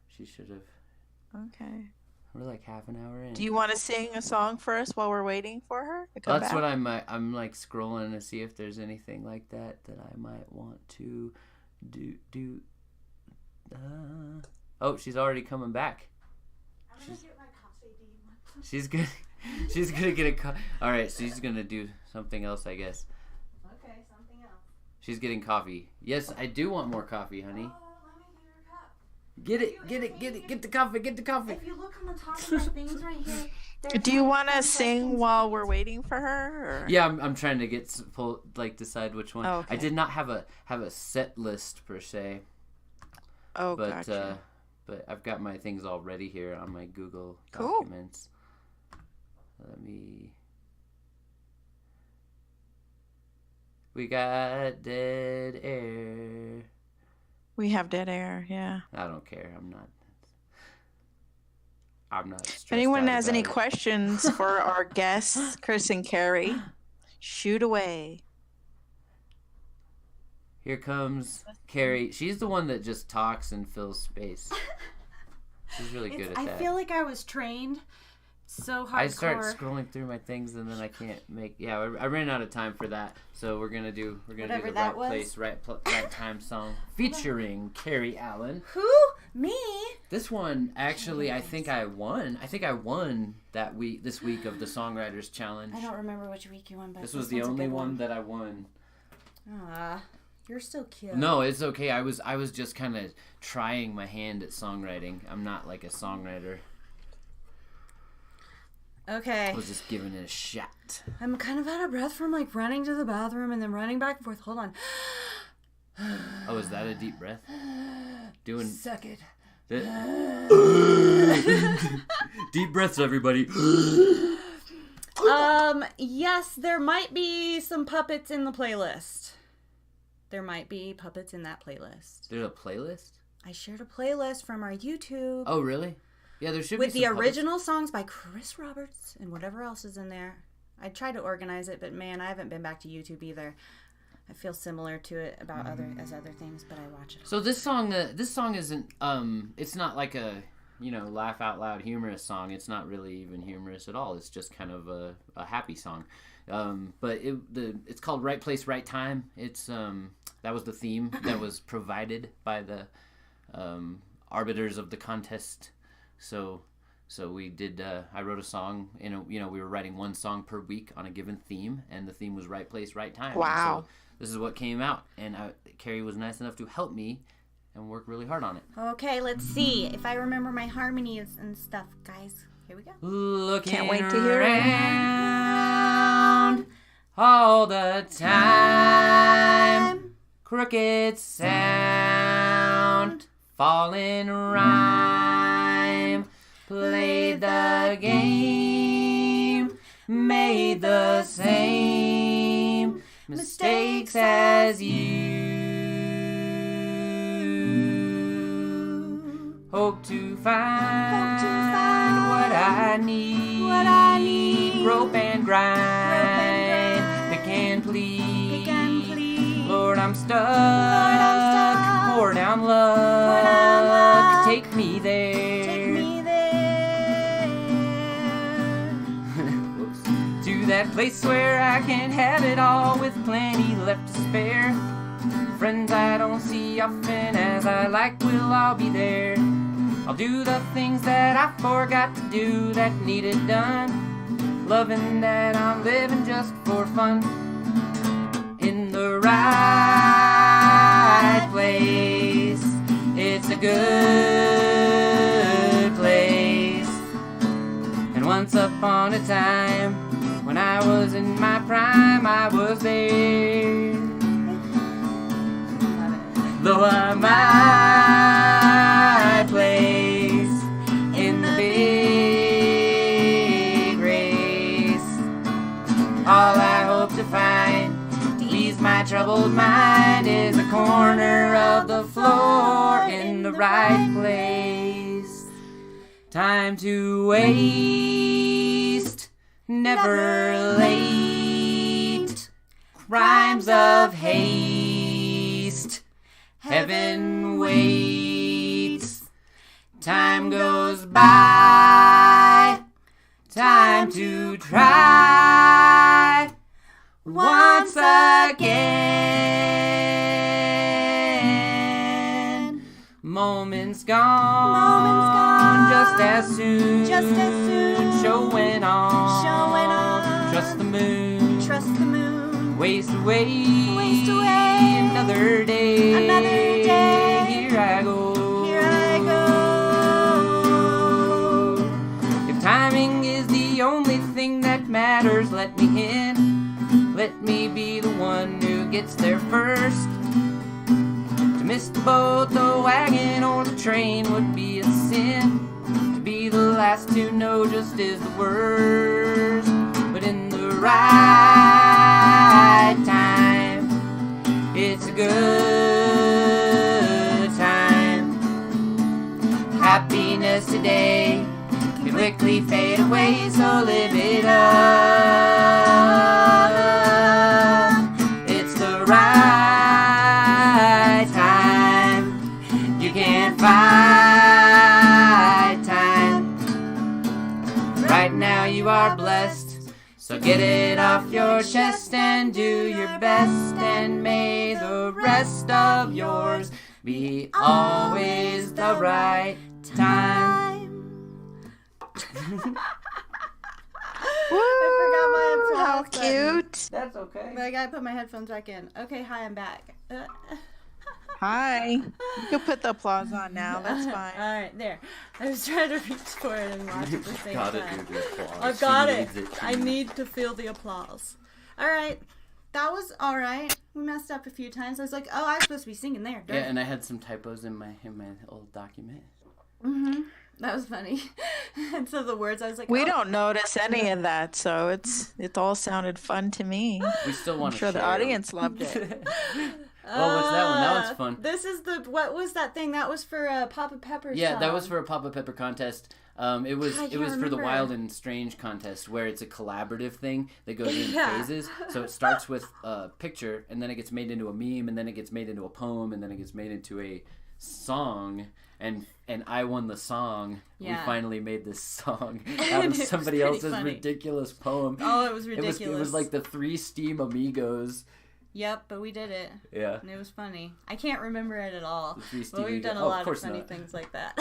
Speaker 3: she should have.
Speaker 1: Okay.
Speaker 3: We're like half an hour in.
Speaker 1: Do you want to sing a song for us while we're waiting for her to come
Speaker 3: That's
Speaker 1: back?
Speaker 3: what I'm like scrolling to see if there's anything like that I might want to do. Oh, she's already coming back.
Speaker 2: I'm gonna get my coffee. Do you want?
Speaker 3: She's good. She's gonna get all right, she's gonna do something else, I guess.
Speaker 2: Okay, something else.
Speaker 3: She's getting coffee. Yes, I do want more coffee, honey.
Speaker 2: Oh, let me get your cup.
Speaker 3: Get it. Get the coffee. Get the coffee.
Speaker 2: If you look on the top of my things right here.
Speaker 1: Do you want to sing while we're waiting for her? Or?
Speaker 3: Yeah, I'm trying to decide which one.
Speaker 1: Oh, okay.
Speaker 3: I did not have a set list per se.
Speaker 1: Oh,
Speaker 3: but
Speaker 1: gotcha.
Speaker 3: but I've got my things all ready here on my Google
Speaker 1: Cool.
Speaker 3: documents. We got dead air.
Speaker 1: We have dead air, yeah.
Speaker 3: I don't care. I'm not. I'm not stressed
Speaker 1: If anyone
Speaker 3: out
Speaker 1: has any
Speaker 3: about it.
Speaker 1: questions for our guests, Chris and Carrie, shoot away.
Speaker 3: Here comes Carrie. She's the one that just talks and fills space. She's really good at that.
Speaker 2: I feel like I was trained so hardcore.
Speaker 3: I start scrolling through my things and then I can't make. Yeah, I ran out of time for that, so we're gonna do the right place, right time song featuring Carrie Allen.
Speaker 2: Who? Me?
Speaker 3: This one actually, I think I won. I think I won this week of the Songwriters Challenge.
Speaker 2: I don't remember which week you won, but
Speaker 3: this was the only one that I won.
Speaker 2: You're so cute.
Speaker 3: No, it's okay. I was just kind of trying my hand at songwriting. I'm not like a songwriter.
Speaker 2: Okay.
Speaker 3: I was just giving it a shot.
Speaker 2: I'm kind of out of breath from like running to the bathroom and then running back and forth. Hold on.
Speaker 3: Oh, is that a deep breath? Doing
Speaker 2: Suck it.
Speaker 3: Deep breaths, everybody.
Speaker 2: Yes, there might be some puppets in the playlist. There might be puppets in that playlist.
Speaker 3: There's a playlist?
Speaker 2: I shared a playlist from our YouTube.
Speaker 3: Oh, really? Yeah, there should
Speaker 2: with
Speaker 3: be
Speaker 2: the
Speaker 3: some
Speaker 2: original songs by Chris Roberts and whatever else is in there. I tried to organize it, but man, I haven't been back to YouTube either. I feel similar to it about other things, but I watch it.
Speaker 3: So this song isn't it's not like a laugh out loud humorous song. It's not really even humorous at all. It's just kind of a happy song. But it's called Right Place, Right Time. It's that was the theme that was provided by the arbiters of the contest. So we did. I wrote a song. We were writing one song per week on a given theme, and the theme was Right Place, Right Time.
Speaker 1: Wow.
Speaker 3: So this is what came out, and Carrie was nice enough to help me and work really hard on it.
Speaker 2: Okay, let's see if I remember my harmonies and stuff, guys. Here we go.
Speaker 3: Looking
Speaker 1: Can't wait to hear it.
Speaker 3: around all the time, crooked sound, falling rhyme, played the game, made the same mistakes as you. Hope to find what I need. Rope and grind. Pick and plead. Lord, I'm stuck. Pour down luck. Take me there. Whoops. To that place where I can have it all with plenty left to spare. Friends I don't see often as I like will all be there. I'll do the things that I forgot to do that needed done. Loving that I'm living just for fun. In the right place. It's a good place. And once upon a time, when I was in my prime, I was there. Though I might place in the big race, all I hope to find to ease my troubled mind is a corner of the floor in the right place. Time to waste, never late. Crimes of haste. Heaven waits, time goes by, time to try once again. Moments gone, just as soon, showing on, trust the moon, waste away, another day, here I go. If timing is the only thing that matters, let me in, let me be the one who gets there first. To miss the boat, the wagon, or the train would be a sin. To be the last to know just is the worst. But in the right time, it's a good time. Happiness today can quickly fade away, so live it up. It's the right time. You can't fight time. Right now you are blessed. So get it off your chest and do your best, and may the rest of yours be always the right time.
Speaker 2: I forgot my applause
Speaker 1: How
Speaker 2: button.
Speaker 1: cute.
Speaker 3: That's okay.
Speaker 2: But I gotta put my headphones back in. Okay, hi, I'm back.
Speaker 1: Hi. You can put the applause on now. That's fine.
Speaker 2: All right, there. I was trying to reach for it and watch at the same
Speaker 3: Gotta
Speaker 2: time.
Speaker 3: do the applause.
Speaker 2: I've got
Speaker 3: She
Speaker 2: it.
Speaker 3: needs
Speaker 2: I need to feel the applause. All right. That was all right. We messed up a few times. I was like, oh, I was supposed to be singing there.
Speaker 3: Yeah, and I had some typos in my old document.
Speaker 2: Mm-hmm. That was funny. And so the words, I was like,
Speaker 1: We
Speaker 2: oh.
Speaker 1: don't notice any of that, so it all sounded fun to me.
Speaker 3: We still
Speaker 1: I'm
Speaker 3: want to
Speaker 1: sure
Speaker 3: share.
Speaker 1: the audience loved it.
Speaker 3: Oh, what's that one? That one's fun.
Speaker 2: This is what was that thing? That was for Papa Pepper's
Speaker 3: Yeah, that was
Speaker 2: song.
Speaker 3: for a Papa Pepper contest. It was
Speaker 2: I
Speaker 3: it
Speaker 2: can't
Speaker 3: was for the
Speaker 2: remember.
Speaker 3: Wild and Strange contest, where it's a collaborative thing that goes in
Speaker 2: Yeah.
Speaker 3: phases. So it starts with a picture, and then it gets made into a meme, and then it gets made into a poem, and then it gets made into a song. And I won the song.
Speaker 2: Yeah.
Speaker 3: We finally made this song out
Speaker 2: And
Speaker 3: of
Speaker 2: it was
Speaker 3: somebody
Speaker 2: pretty
Speaker 3: else's
Speaker 2: funny.
Speaker 3: ridiculous poem.
Speaker 2: Oh, it was ridiculous.
Speaker 3: It was like the 3 Steem Amigos.
Speaker 2: Yep, but we did it.
Speaker 3: Yeah.
Speaker 2: And it was funny. I can't remember it at all.
Speaker 3: The 3
Speaker 2: But
Speaker 3: Steem
Speaker 2: we've done a
Speaker 3: Oh,
Speaker 2: lot of
Speaker 3: course
Speaker 2: funny
Speaker 3: not.
Speaker 2: things like that.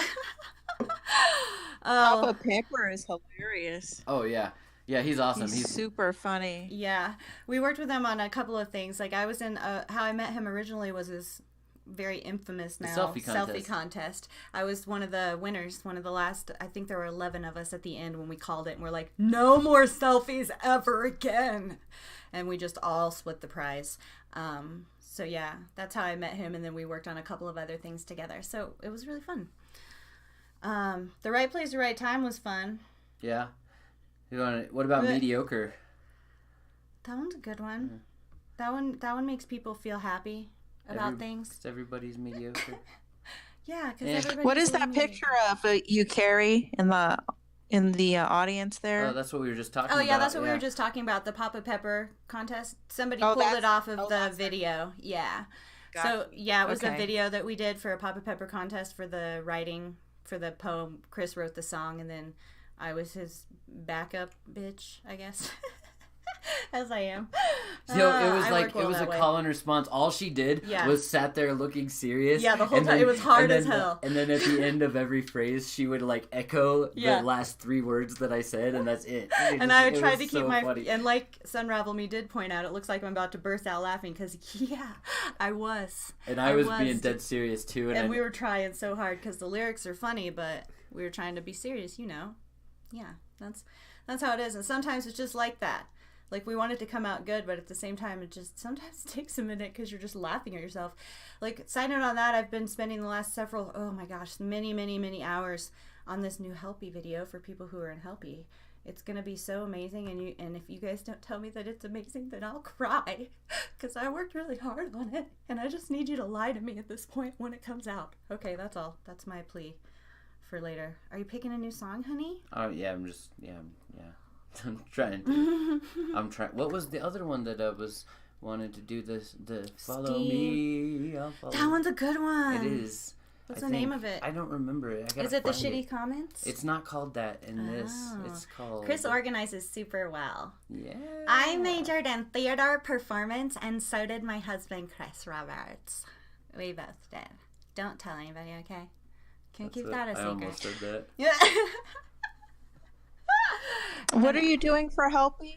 Speaker 1: Papa Pepper is hilarious.
Speaker 3: Oh yeah, yeah. He's awesome.
Speaker 1: He's
Speaker 3: He's
Speaker 1: super funny.
Speaker 2: Yeah, we worked with him on a couple of things. Like I was in how I met him originally was his very infamous now
Speaker 3: selfie contest.
Speaker 2: I was one of the winners, one of the last. I think there were 11 of us at the end when we called it, and we're like, no more selfies ever again, and we just all split the prize. So yeah, that's how I met him, and then we worked on a couple of other things together. So it was really fun. The Right Place, the Right Time was fun.
Speaker 3: Yeah. What about
Speaker 2: But-
Speaker 3: mediocre?
Speaker 2: That one's a good one. That one makes people feel happy about things.
Speaker 3: It's everybody's mediocre.
Speaker 2: Yeah, because
Speaker 3: Yeah.
Speaker 2: everybody.
Speaker 1: What is that picture of you carry in the audience there?
Speaker 3: Oh, that's what we were just talking
Speaker 2: Oh
Speaker 3: about.
Speaker 2: yeah, that's what we were just talking about. The Papa Pepper contest. Somebody
Speaker 1: Oh,
Speaker 2: pulled
Speaker 1: that's-
Speaker 2: it off of
Speaker 1: oh,
Speaker 2: the
Speaker 1: that's it.
Speaker 2: video. Yeah.
Speaker 1: Got
Speaker 2: So yeah, it was a
Speaker 1: Okay.
Speaker 2: video that we did for a Papa Pepper contest for the writing for the poem. Chris wrote the song, and then I was his backup bitch, I guess. As I am.
Speaker 3: It was
Speaker 2: I
Speaker 3: like
Speaker 2: work well
Speaker 3: it was a
Speaker 2: that way.
Speaker 3: call and response. All she did
Speaker 2: Yeah.
Speaker 3: was sat there looking serious.
Speaker 2: Yeah, the whole
Speaker 3: and
Speaker 2: time. It was hard
Speaker 3: and
Speaker 2: as
Speaker 3: then-
Speaker 2: hell.
Speaker 3: And then at the end of every phrase, she would like echo
Speaker 2: Yeah.
Speaker 3: the last 3 words that I said, and that's it.
Speaker 2: And I would
Speaker 3: It
Speaker 2: try
Speaker 3: was
Speaker 2: to keep
Speaker 3: so
Speaker 2: my
Speaker 3: funny.
Speaker 2: and like Sunravel Me did point out, it looks like I'm about to burst out laughing because yeah, I was.
Speaker 3: And I was being dead serious too.
Speaker 2: And we were trying so hard because the lyrics are funny, but we were trying to be serious, you know. Yeah, that's how it is. And sometimes it's just like that. Like we want it to come out good, but at the same time, it just sometimes takes a minute because you're just laughing at yourself. Like side note on that, I've been spending the last many hours on this new Helpy video for people who are in Helpy. It's gonna be so amazing, and if you guys don't tell me that it's amazing, then I'll cry because I worked really hard on it, and I just need you to lie to me at this point when it comes out. Okay, that's all. That's my plea for later. Are you picking a new song, honey?
Speaker 3: Oh yeah, I'm I'm trying. What was the other one that I was wanted to do? The follow me. I'll follow
Speaker 2: That one's a good one.
Speaker 3: It is.
Speaker 2: What's
Speaker 3: I
Speaker 2: the name
Speaker 3: think.
Speaker 2: of it?
Speaker 3: I don't remember it. I gotta
Speaker 2: Is it the
Speaker 3: find
Speaker 2: shitty comments?
Speaker 3: It's not called that in this.
Speaker 2: Oh.
Speaker 3: It's called.
Speaker 2: Chris organizes super well.
Speaker 3: Yeah.
Speaker 2: I majored in theater performance, and so did my husband, Chris Roberts. We both did. Don't tell anybody, okay? Can you keep that a
Speaker 3: I
Speaker 2: secret?
Speaker 3: almost said that.
Speaker 2: Yeah.
Speaker 1: What are you doing for Helpy?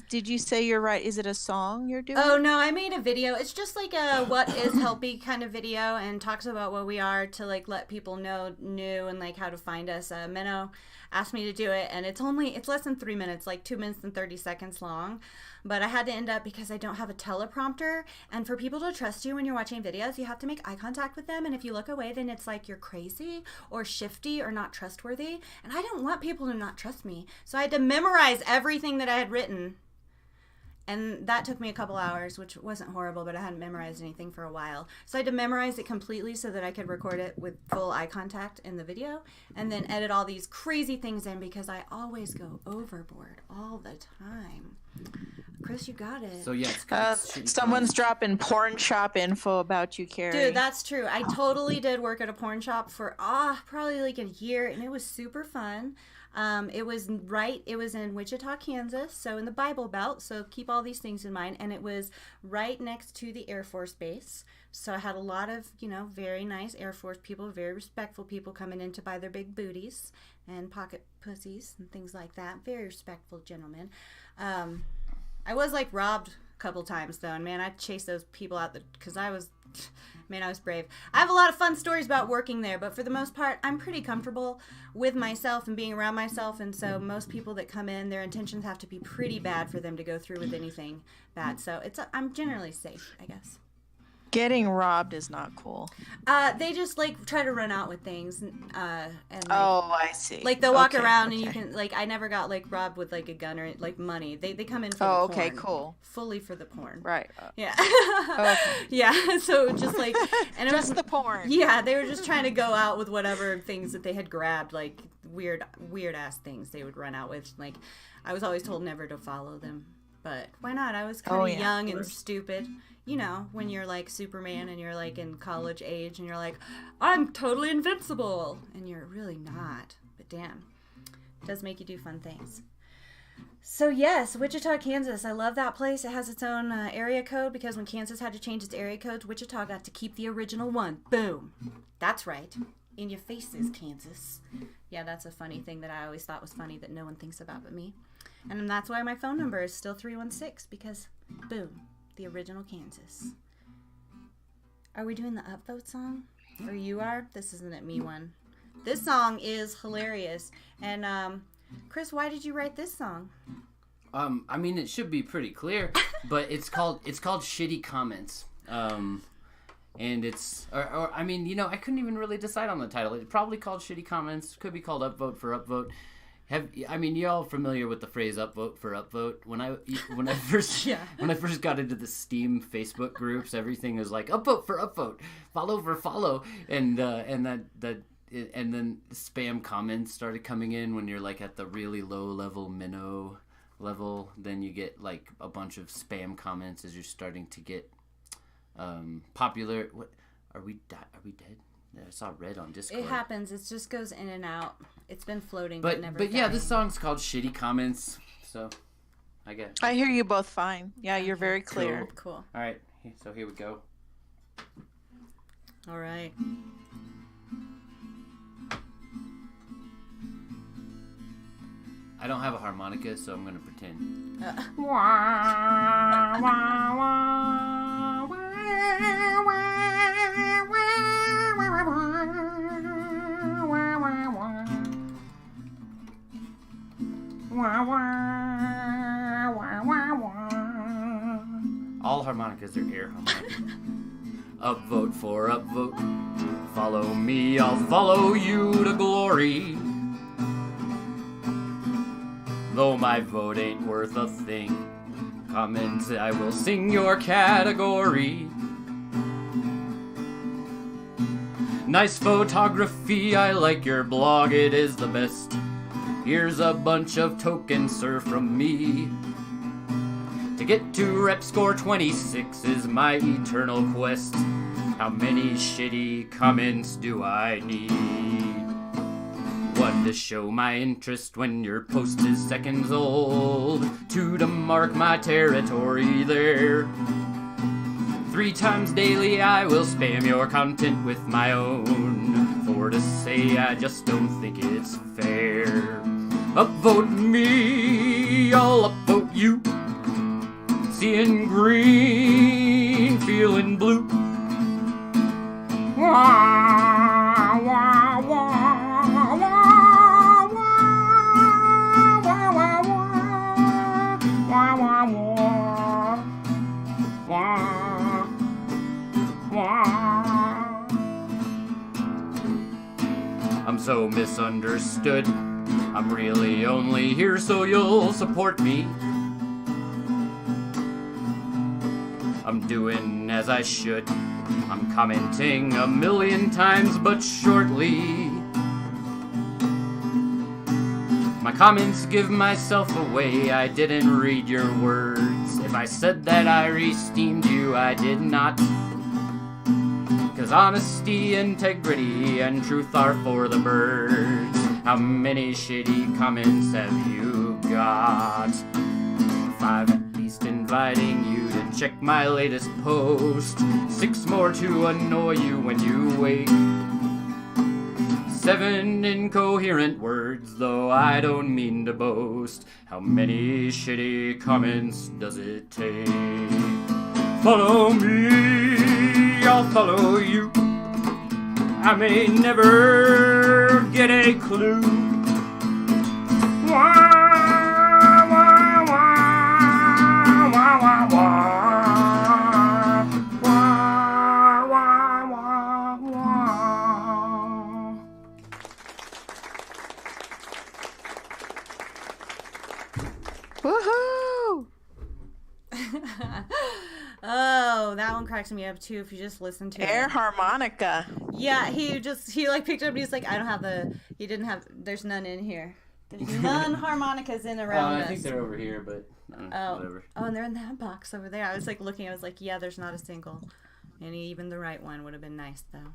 Speaker 1: Did you say you're right? Is it a song you're doing?
Speaker 2: Oh no, I made a video. It's just like a what is Helpy kind of video, and talks about what we are to like let people know new and like how to find us. Menno asked me to do it, and it's less than 3 minutes, like 2 minutes and 30 seconds long. But I had to end up because I don't have a teleprompter, and for people to trust you when you're watching videos, you have to make eye contact with them, and if you look away, then it's like you're crazy or shifty or not trustworthy, and I didn't want people to not trust me, so I had to memorize everything that I had written And that took me a couple hours, which wasn't horrible, but I hadn't memorized anything for a while. So I had to memorize it completely so that I could record it with full eye contact in the video and then edit all these crazy things in because I always go overboard all the time. Chris, you got it.
Speaker 3: So yeah,
Speaker 1: someone's dropping porn shop info about you, Carrie.
Speaker 2: Dude, that's true. I totally did work at a porn shop for probably like a year, and it was super fun. It was in Wichita, Kansas, so in the Bible Belt, so keep all these things in mind. And it was right next to the Air Force Base, so I had a lot of, very nice Air Force people, very respectful people coming in to buy their big booties and pocket pussies and things like that. Very respectful gentlemen. I was, robbed a couple times, though, and, man, I chased those people out because I was brave. I have a lot of fun stories about working there, but for the most part, I'm pretty comfortable with myself and being around myself, and so most people that come in, their intentions have to be pretty bad for them to go through with anything bad. So I'm generally safe, I guess.
Speaker 1: Getting robbed is not cool.
Speaker 2: They just try to run out with things,
Speaker 1: I see.
Speaker 2: They'll walk around and you can I never got robbed with a gun or money. They come in for the porn.
Speaker 1: Oh, okay, cool.
Speaker 2: Fully for the porn.
Speaker 1: Right.
Speaker 2: Yeah.
Speaker 1: Okay.
Speaker 2: Yeah. So just and it
Speaker 1: just
Speaker 2: was
Speaker 1: the porn.
Speaker 2: Yeah, they were just trying to go out with whatever things that they had grabbed, weird ass things they would run out with. I was always told never to follow them, but why not? I was kind of young and stupid. When you're Superman and you're in college age and you're I'm totally invincible. And you're really not. But damn, it does make you do fun things. So yes, Wichita, Kansas. I love that place. It has its own area code because when Kansas had to change its area codes, Wichita got to keep the original one. Boom. That's right. In your faces, Kansas. Yeah, that's a funny thing that I always thought was funny that no one thinks about but me. And that's why my phone number is still 316 because boom. The original Kansas. Are we doing the upvote song? Or you are? This isn't a me one. This song is hilarious. And Chris, why did you write this song?
Speaker 3: It should be pretty clear, but it's called Shitty Comments. And it's I couldn't even really decide on the title. It's probably called Shitty Comments. Could be called Upvote for Upvote. Y'all familiar with the phrase "upvote for upvote"? When I first got into the Steem Facebook groups, everything was upvote for upvote, follow for follow, and then spam comments started coming in when you're at the really low level minnow level. Then you get a bunch of spam comments as you're starting to get popular. What are we dead? I saw red on Discord.
Speaker 2: It happens. It just goes in and out. It's been floating, but never. But
Speaker 3: yeah, this song's called "Shitty Comments," so I guess
Speaker 1: I hear you both fine. Yeah, you're very clear.
Speaker 2: Cool.
Speaker 3: All right, so here we go.
Speaker 2: All right.
Speaker 3: I don't have a harmonica, so I'm gonna pretend. All harmonicas are air harmonicas. Upvote for upvote. Follow me, I'll follow you to glory. Though my vote ain't worth a thing, comment, I will sing your category. Nice photography, I like your blog, it is the best. Here's a bunch of tokens, sir, from me. To get to rep score 26 is my eternal quest. How many shitty comments do I need? One to show my interest when your post is seconds old. 2 to mark my territory there. 3 times daily I will spam your content with my own. 4 to say I just don't think it's fair. Upvote me, I'll upvote you. Seeing green, feeling blue. Wah, wah, wah, wah, wah, wah, wah, wah, wah, wah, wah. I'm so misunderstood. I'm really only here so you'll support me. I'm doing as I should. I'm commenting 1,000,000 times, but shortly. My comments give myself away. I didn't read your words. If I said that I re-steamed you, I did not. 'Cause honesty, integrity, and truth are for the birds. How many shitty comments have you got? 5 at least inviting you to check my latest post. 6 more to annoy you when you wake. 7 incoherent words, though I don't mean to boast. How many shitty comments does it take? Follow me, I'll follow you. I may never get a clue. Wah, wah, wah, wah, wah, wah. Wah, wah, wah, wah.
Speaker 1: Woohoo!
Speaker 2: Oh, that one cracks me up too if you just listen to
Speaker 1: Air
Speaker 2: it.
Speaker 1: harmonica.
Speaker 2: Yeah, he like picked it up and he's like, I don't have there's none in here. There's none harmonicas in around us.
Speaker 3: I think they're over here, but whatever.
Speaker 2: Oh, and they're in that box over there. I was like looking, I was like, yeah, there's not a single. And even the right one would have been nice though.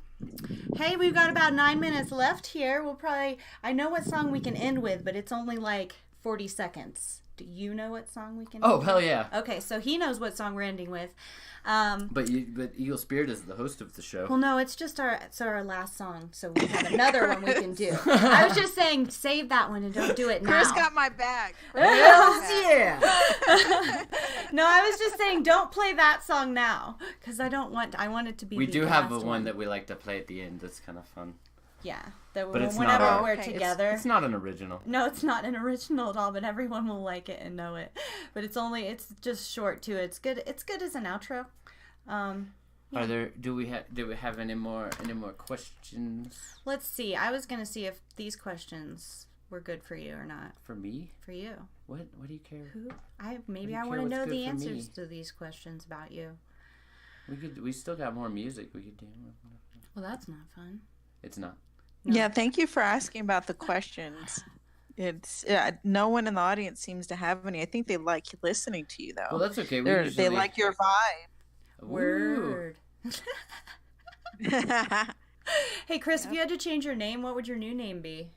Speaker 2: Hey, we've got about 9 minutes left here. I know what song we can end with, but it's only like 40 seconds. Do you know what song we can?
Speaker 3: Oh, hell yeah!
Speaker 2: Okay, so he knows what song we're ending with.
Speaker 3: But Eagle Spirit is the host of the show.
Speaker 2: Well, no, it's just our last song, so we have another one we can do. I was just saying, save that one and don't do it now.
Speaker 1: Chris got my bag.
Speaker 2: Hells yeah! No, I was just saying, don't play that song now because I want it to be.
Speaker 3: We
Speaker 2: the
Speaker 3: do have
Speaker 2: last
Speaker 3: one that we like to play at the end. That's kind of fun.
Speaker 2: Yeah,
Speaker 3: But it's
Speaker 2: whenever
Speaker 3: not
Speaker 2: we're
Speaker 1: okay.
Speaker 2: together.
Speaker 3: It's not an original.
Speaker 2: No, it's not an original at all, but everyone will like it and know it. But it's just short too. It's good. It's good as an outro. Yeah.
Speaker 3: Do we have any more questions?
Speaker 2: Let's see. I was gonna see if these questions were good for you or not.
Speaker 3: For me?
Speaker 2: For you.
Speaker 3: What do you care?
Speaker 2: I
Speaker 3: do you
Speaker 2: want
Speaker 3: care
Speaker 2: to
Speaker 3: what's
Speaker 2: know
Speaker 3: good
Speaker 2: the
Speaker 3: for
Speaker 2: answers
Speaker 3: me?
Speaker 2: to these questions about you.
Speaker 3: We still got more music we could do.
Speaker 2: Well, that's not fun.
Speaker 3: It's not.
Speaker 2: No.
Speaker 1: Yeah, thank you for asking about the questions. It's no one in the audience seems to have any. I think they like listening to you though.
Speaker 3: Well, that's okay.
Speaker 1: They like your vibe.
Speaker 2: Word. Hey, Chris, if you had to change your name, what would your new name be?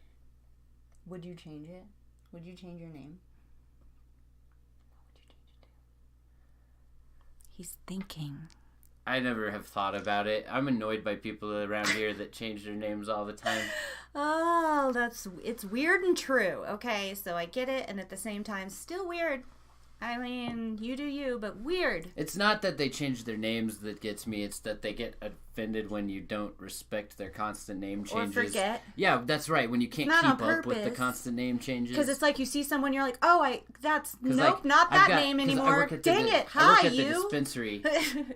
Speaker 2: Would you change it? Would you change your name? What would you change it to? He's thinking.
Speaker 3: I never have thought about it. I'm annoyed by people around here that change their names all the time.
Speaker 2: Oh, it's weird and true. Okay, so I get it, and at the same time, still weird. I mean, you do you, but weird.
Speaker 3: It's not that they change their names that gets me. It's that they get offended when you don't respect their constant name changes.
Speaker 2: Or forget.
Speaker 3: Yeah, that's right. When you can't
Speaker 2: Not
Speaker 3: keep
Speaker 2: on
Speaker 3: up with the
Speaker 2: purpose.
Speaker 3: constant name changes.
Speaker 2: Because it's like you see someone, you're like, oh, nope,
Speaker 3: like,
Speaker 2: not
Speaker 3: I've
Speaker 2: that
Speaker 3: got-
Speaker 2: name
Speaker 3: 'cause I
Speaker 2: anymore.
Speaker 3: work at the
Speaker 2: Dang
Speaker 3: di-
Speaker 2: it,
Speaker 3: I work
Speaker 2: hi,
Speaker 3: at the
Speaker 2: you.
Speaker 3: dispensary.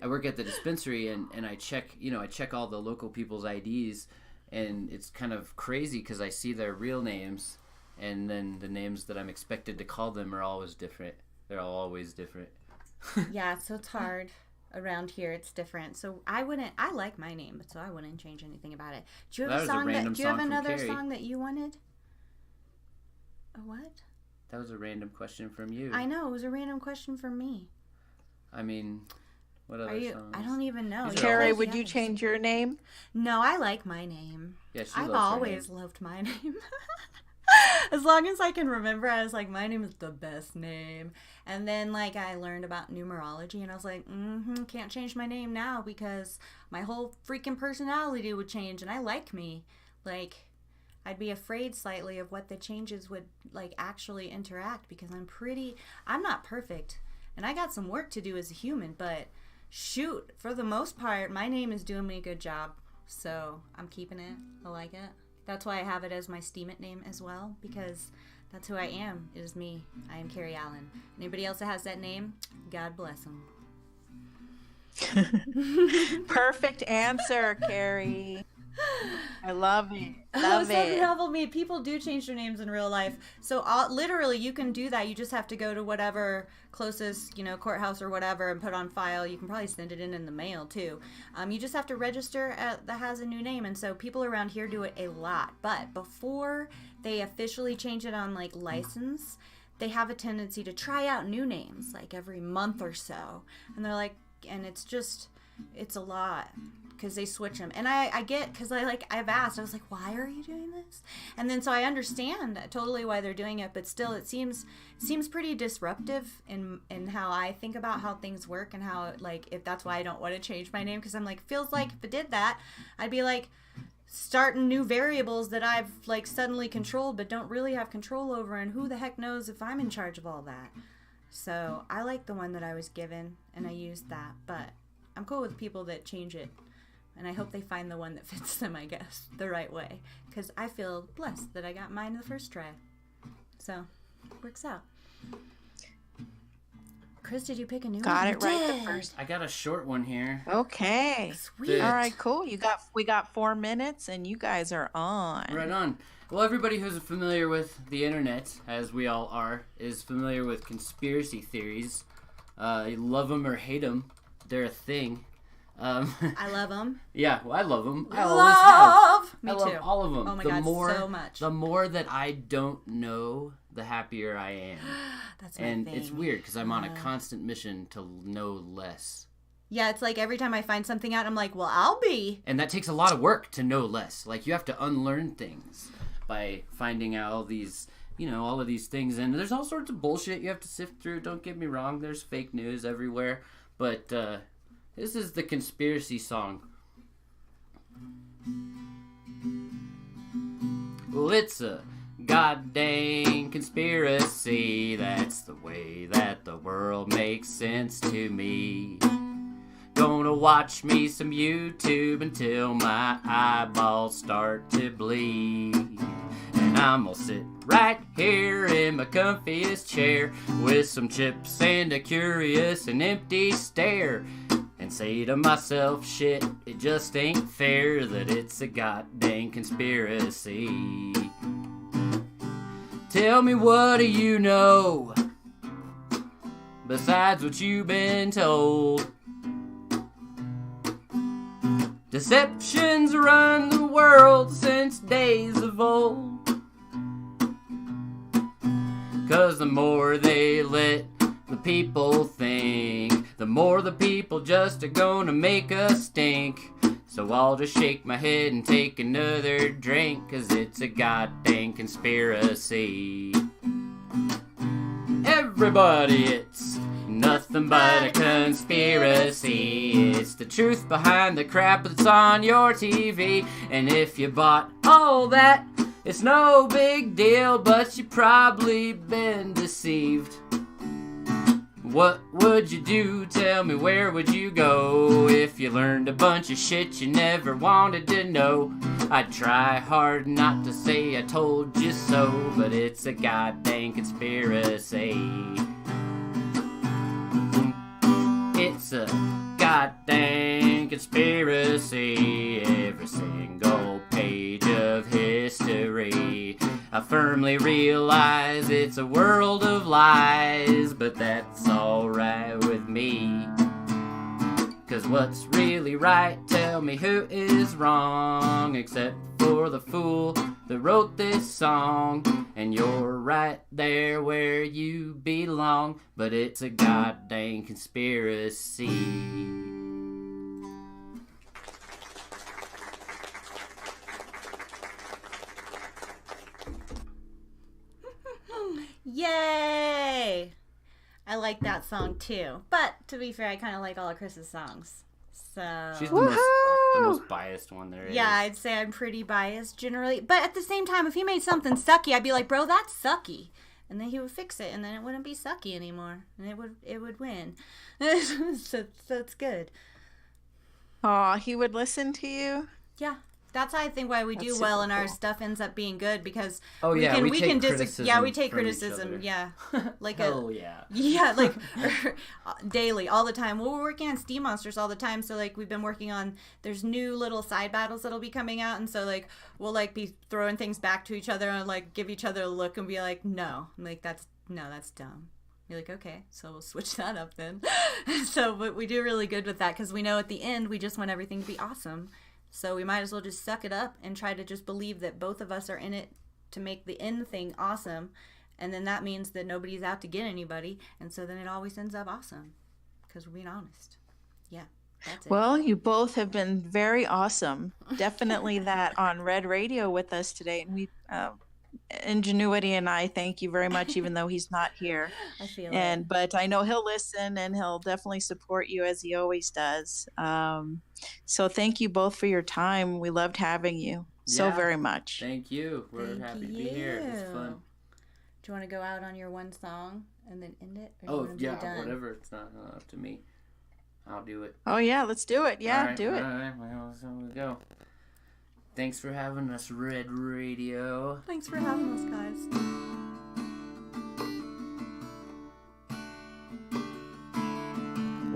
Speaker 3: I work at the dispensary, and I check all the local people's IDs, and it's kind of crazy because I see their real names, and then the names that I'm expected to call them are always different. They're always different.
Speaker 2: Yeah, so it's hard. Around here, it's different. So I like my name, but so I wouldn't change anything about it. Do you have
Speaker 3: That was a random
Speaker 2: do you have
Speaker 3: song from
Speaker 2: another
Speaker 3: Carrie.
Speaker 2: song that you wanted? A what?
Speaker 3: That was a random question from you.
Speaker 2: I know, it was a random question from me.
Speaker 3: I mean, what other songs?
Speaker 2: I don't even know.
Speaker 3: These
Speaker 2: You
Speaker 3: are
Speaker 1: Carrie,
Speaker 2: chose
Speaker 1: would
Speaker 2: the
Speaker 1: you
Speaker 2: others.
Speaker 1: change your name?
Speaker 2: No, I like my name.
Speaker 3: Yeah, she
Speaker 2: I've
Speaker 3: loves her
Speaker 2: always
Speaker 3: name.
Speaker 2: loved my name. As long as I can remember, I was like, my name is the best name. And then, like, I learned about numerology, and I was like, can't change my name now because my whole freaking personality would change, and I like me. Like, I'd be afraid slightly of what the changes would, like, actually interact because I'm not perfect, and I got some work to do as a human, but shoot, for the most part, my name is doing me a good job, so I'm keeping it. I like it. That's why I have it as my Steem It name as well, because that's who I am. It is me. I am Carrie Allen. Anybody else that has that name, God bless them.
Speaker 1: Perfect answer, Carrie. I love it.
Speaker 2: Oh,
Speaker 1: Love
Speaker 2: so
Speaker 1: it.
Speaker 2: novel me. People do change their names in real life. So literally, you can do that. You just have to go to whatever closest, courthouse or whatever and put on file. You can probably send it in the mail too. You just have to register that has a new name. And so people around here do it a lot. But before they officially change it on like license, they have a tendency to try out new names like every month or so. And they're like, and it's a lot. Because they switch them, and I get, because I've asked, I was like, why are you doing this? And then so I understand totally why they're doing it, but still it seems pretty disruptive in how I think about how things work, and how if that's why I don't want to change my name, because I'm like, feels like if I did that, I'd be like starting new variables that I've suddenly controlled but don't really have control over, and who the heck knows if I'm in charge of all that. So I like the one that I was given, and I used that, but I'm cool with people that change it. And I hope they find the one that fits them, I guess, the right way. Because I feel blessed that I got mine the first try. So, works out. Chris, did you pick a new one?
Speaker 1: Got it right the first.
Speaker 3: I got a short one here.
Speaker 1: Okay.
Speaker 2: Sweet.
Speaker 1: All right, cool. We got 4 minutes, and you guys are on.
Speaker 3: Right on. Well, everybody who's familiar with the internet, as we all are, is familiar with conspiracy theories. You love them or hate them. They're a thing.
Speaker 2: I love them.
Speaker 3: Yeah, well, I love them. I always have.
Speaker 2: Me
Speaker 3: I love
Speaker 2: too.
Speaker 3: all of them.
Speaker 2: Oh my God, so much.
Speaker 3: The more that I don't know, the happier I am.
Speaker 2: That's my
Speaker 3: and
Speaker 2: thing.
Speaker 3: it's weird because I'm on a constant mission to know less.
Speaker 2: Yeah, it's like every time I find something out, I'm like, well, I'll be.
Speaker 3: And that takes a lot of work to know less. Like, you have to unlearn things by finding out all these, all of these things. And there's all sorts of bullshit you have to sift through. Don't get me wrong. There's fake news everywhere. But, this is the conspiracy song. Well, it's a goddamn conspiracy. That's the way that the world makes sense to me. Gonna watch me some YouTube until my eyeballs start to bleed. And I'm gonna sit right here in my comfiest chair with some chips and a curious and empty stare. And say to myself, shit, it just ain't fair that it's a goddamn conspiracy. Tell me, what do you know besides what you've been told? Deceptions run the world since days of old. 'Cause the more they let the people think, the more the people just are gonna make us stink. So I'll just shake my head and take another drink, 'cause it's a goddamn conspiracy. Everybody, it's nothing but a conspiracy. It's the truth behind the crap that's on your TV. And if you bought all that, it's no big deal, but you probably been deceived. What would you do? Tell me, where would you go if you learned a bunch of shit you never wanted to know? I'd try hard not to say I told you so, but it's a goddamn conspiracy. It's a goddamn conspiracy. Every single page of history, I firmly realize it's a world of lies, but that's alright with me. 'Cause what's really right? Tell me, who is wrong? Except for the fool that wrote this song. And you're right there where you belong, but it's a goddamn conspiracy.
Speaker 2: Yay! I like that song too. But to be fair, I kind of like all of Chris's songs. So
Speaker 3: She's the most biased one there is.
Speaker 2: yeah, I'd say I'm pretty biased generally. But at the same time, if he made something sucky, I'd be like, bro, that's sucky. And then he would fix it, and then it wouldn't be sucky anymore. And it would win. so it's good.
Speaker 1: Aw, he would listen to you?
Speaker 2: Yeah. That's I think why we
Speaker 1: That's
Speaker 2: do
Speaker 1: super
Speaker 2: well and our
Speaker 1: cool.
Speaker 2: stuff ends up being good because
Speaker 3: We take criticism.
Speaker 2: Yeah, we take
Speaker 3: from each
Speaker 2: criticism.
Speaker 3: other.
Speaker 2: Yeah, like
Speaker 3: Hell yeah.
Speaker 2: yeah, like daily, all the time. Well, we're working on Steem Monsters all the time, so like we've been working on. There's new little side battles that'll be coming out, and so like we'll like be throwing things back to each other and like give each other a look and be like, no, I'm like that's dumb. You're like, okay, so we'll switch that up then. So, but we do really good with that because we know at the end we just want everything to be awesome. So we might as well just suck it up and try to just believe that both of us are in it to make the end thing awesome. And then that means that nobody's out to get anybody. And so then it always ends up awesome because we're being honest. Yeah, that's it.
Speaker 1: Well, you both have been very awesome. Definitely that on Red Radio with us today. And we, Ingenuity and I thank you very much, even though he's not here.
Speaker 2: I feel it.
Speaker 1: But I know he'll listen and he'll definitely support you as he always does. So thank you both for your time. We loved having you so very much.
Speaker 3: Thank you. We're happy to be here. It was fun.
Speaker 2: Do you want to go out on your one song and then end it? Or
Speaker 3: Oh,
Speaker 2: do you want to
Speaker 3: yeah,
Speaker 2: be done?
Speaker 3: whatever. It's not up to me. I'll do it.
Speaker 1: Oh, yeah, let's do it. Yeah,
Speaker 3: All right,
Speaker 1: do it.
Speaker 3: All right, well, so we go. Thanks for having us, Red Radio.
Speaker 2: Thanks for having us, guys.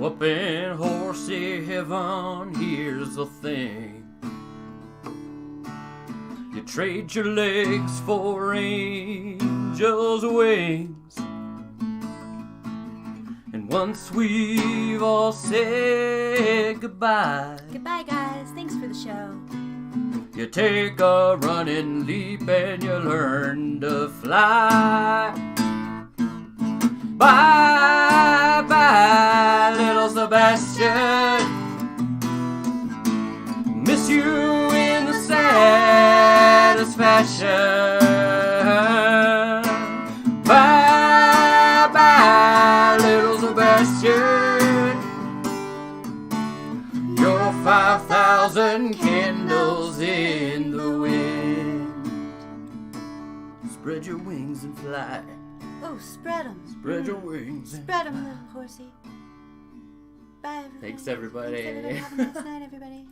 Speaker 3: Up in horsey heaven, here's the thing. You trade your legs for angels' wings. And once we've all said goodbye,
Speaker 2: Goodbye, guys. Thanks for the show.
Speaker 3: you take a running leap and you learn to fly. Bye, bye, little Sebastian. Miss you in the satisfaction. Bye, bye, little Sebastian. You're 5,000 candles in the wind. Spread your wings and fly.
Speaker 2: Oh, spread them.
Speaker 3: Spread your wings.
Speaker 2: Spread them, little horsey. Bye, everybody.
Speaker 3: Thanks, everybody.
Speaker 2: Thanks, everybody. Have a nice night, everybody.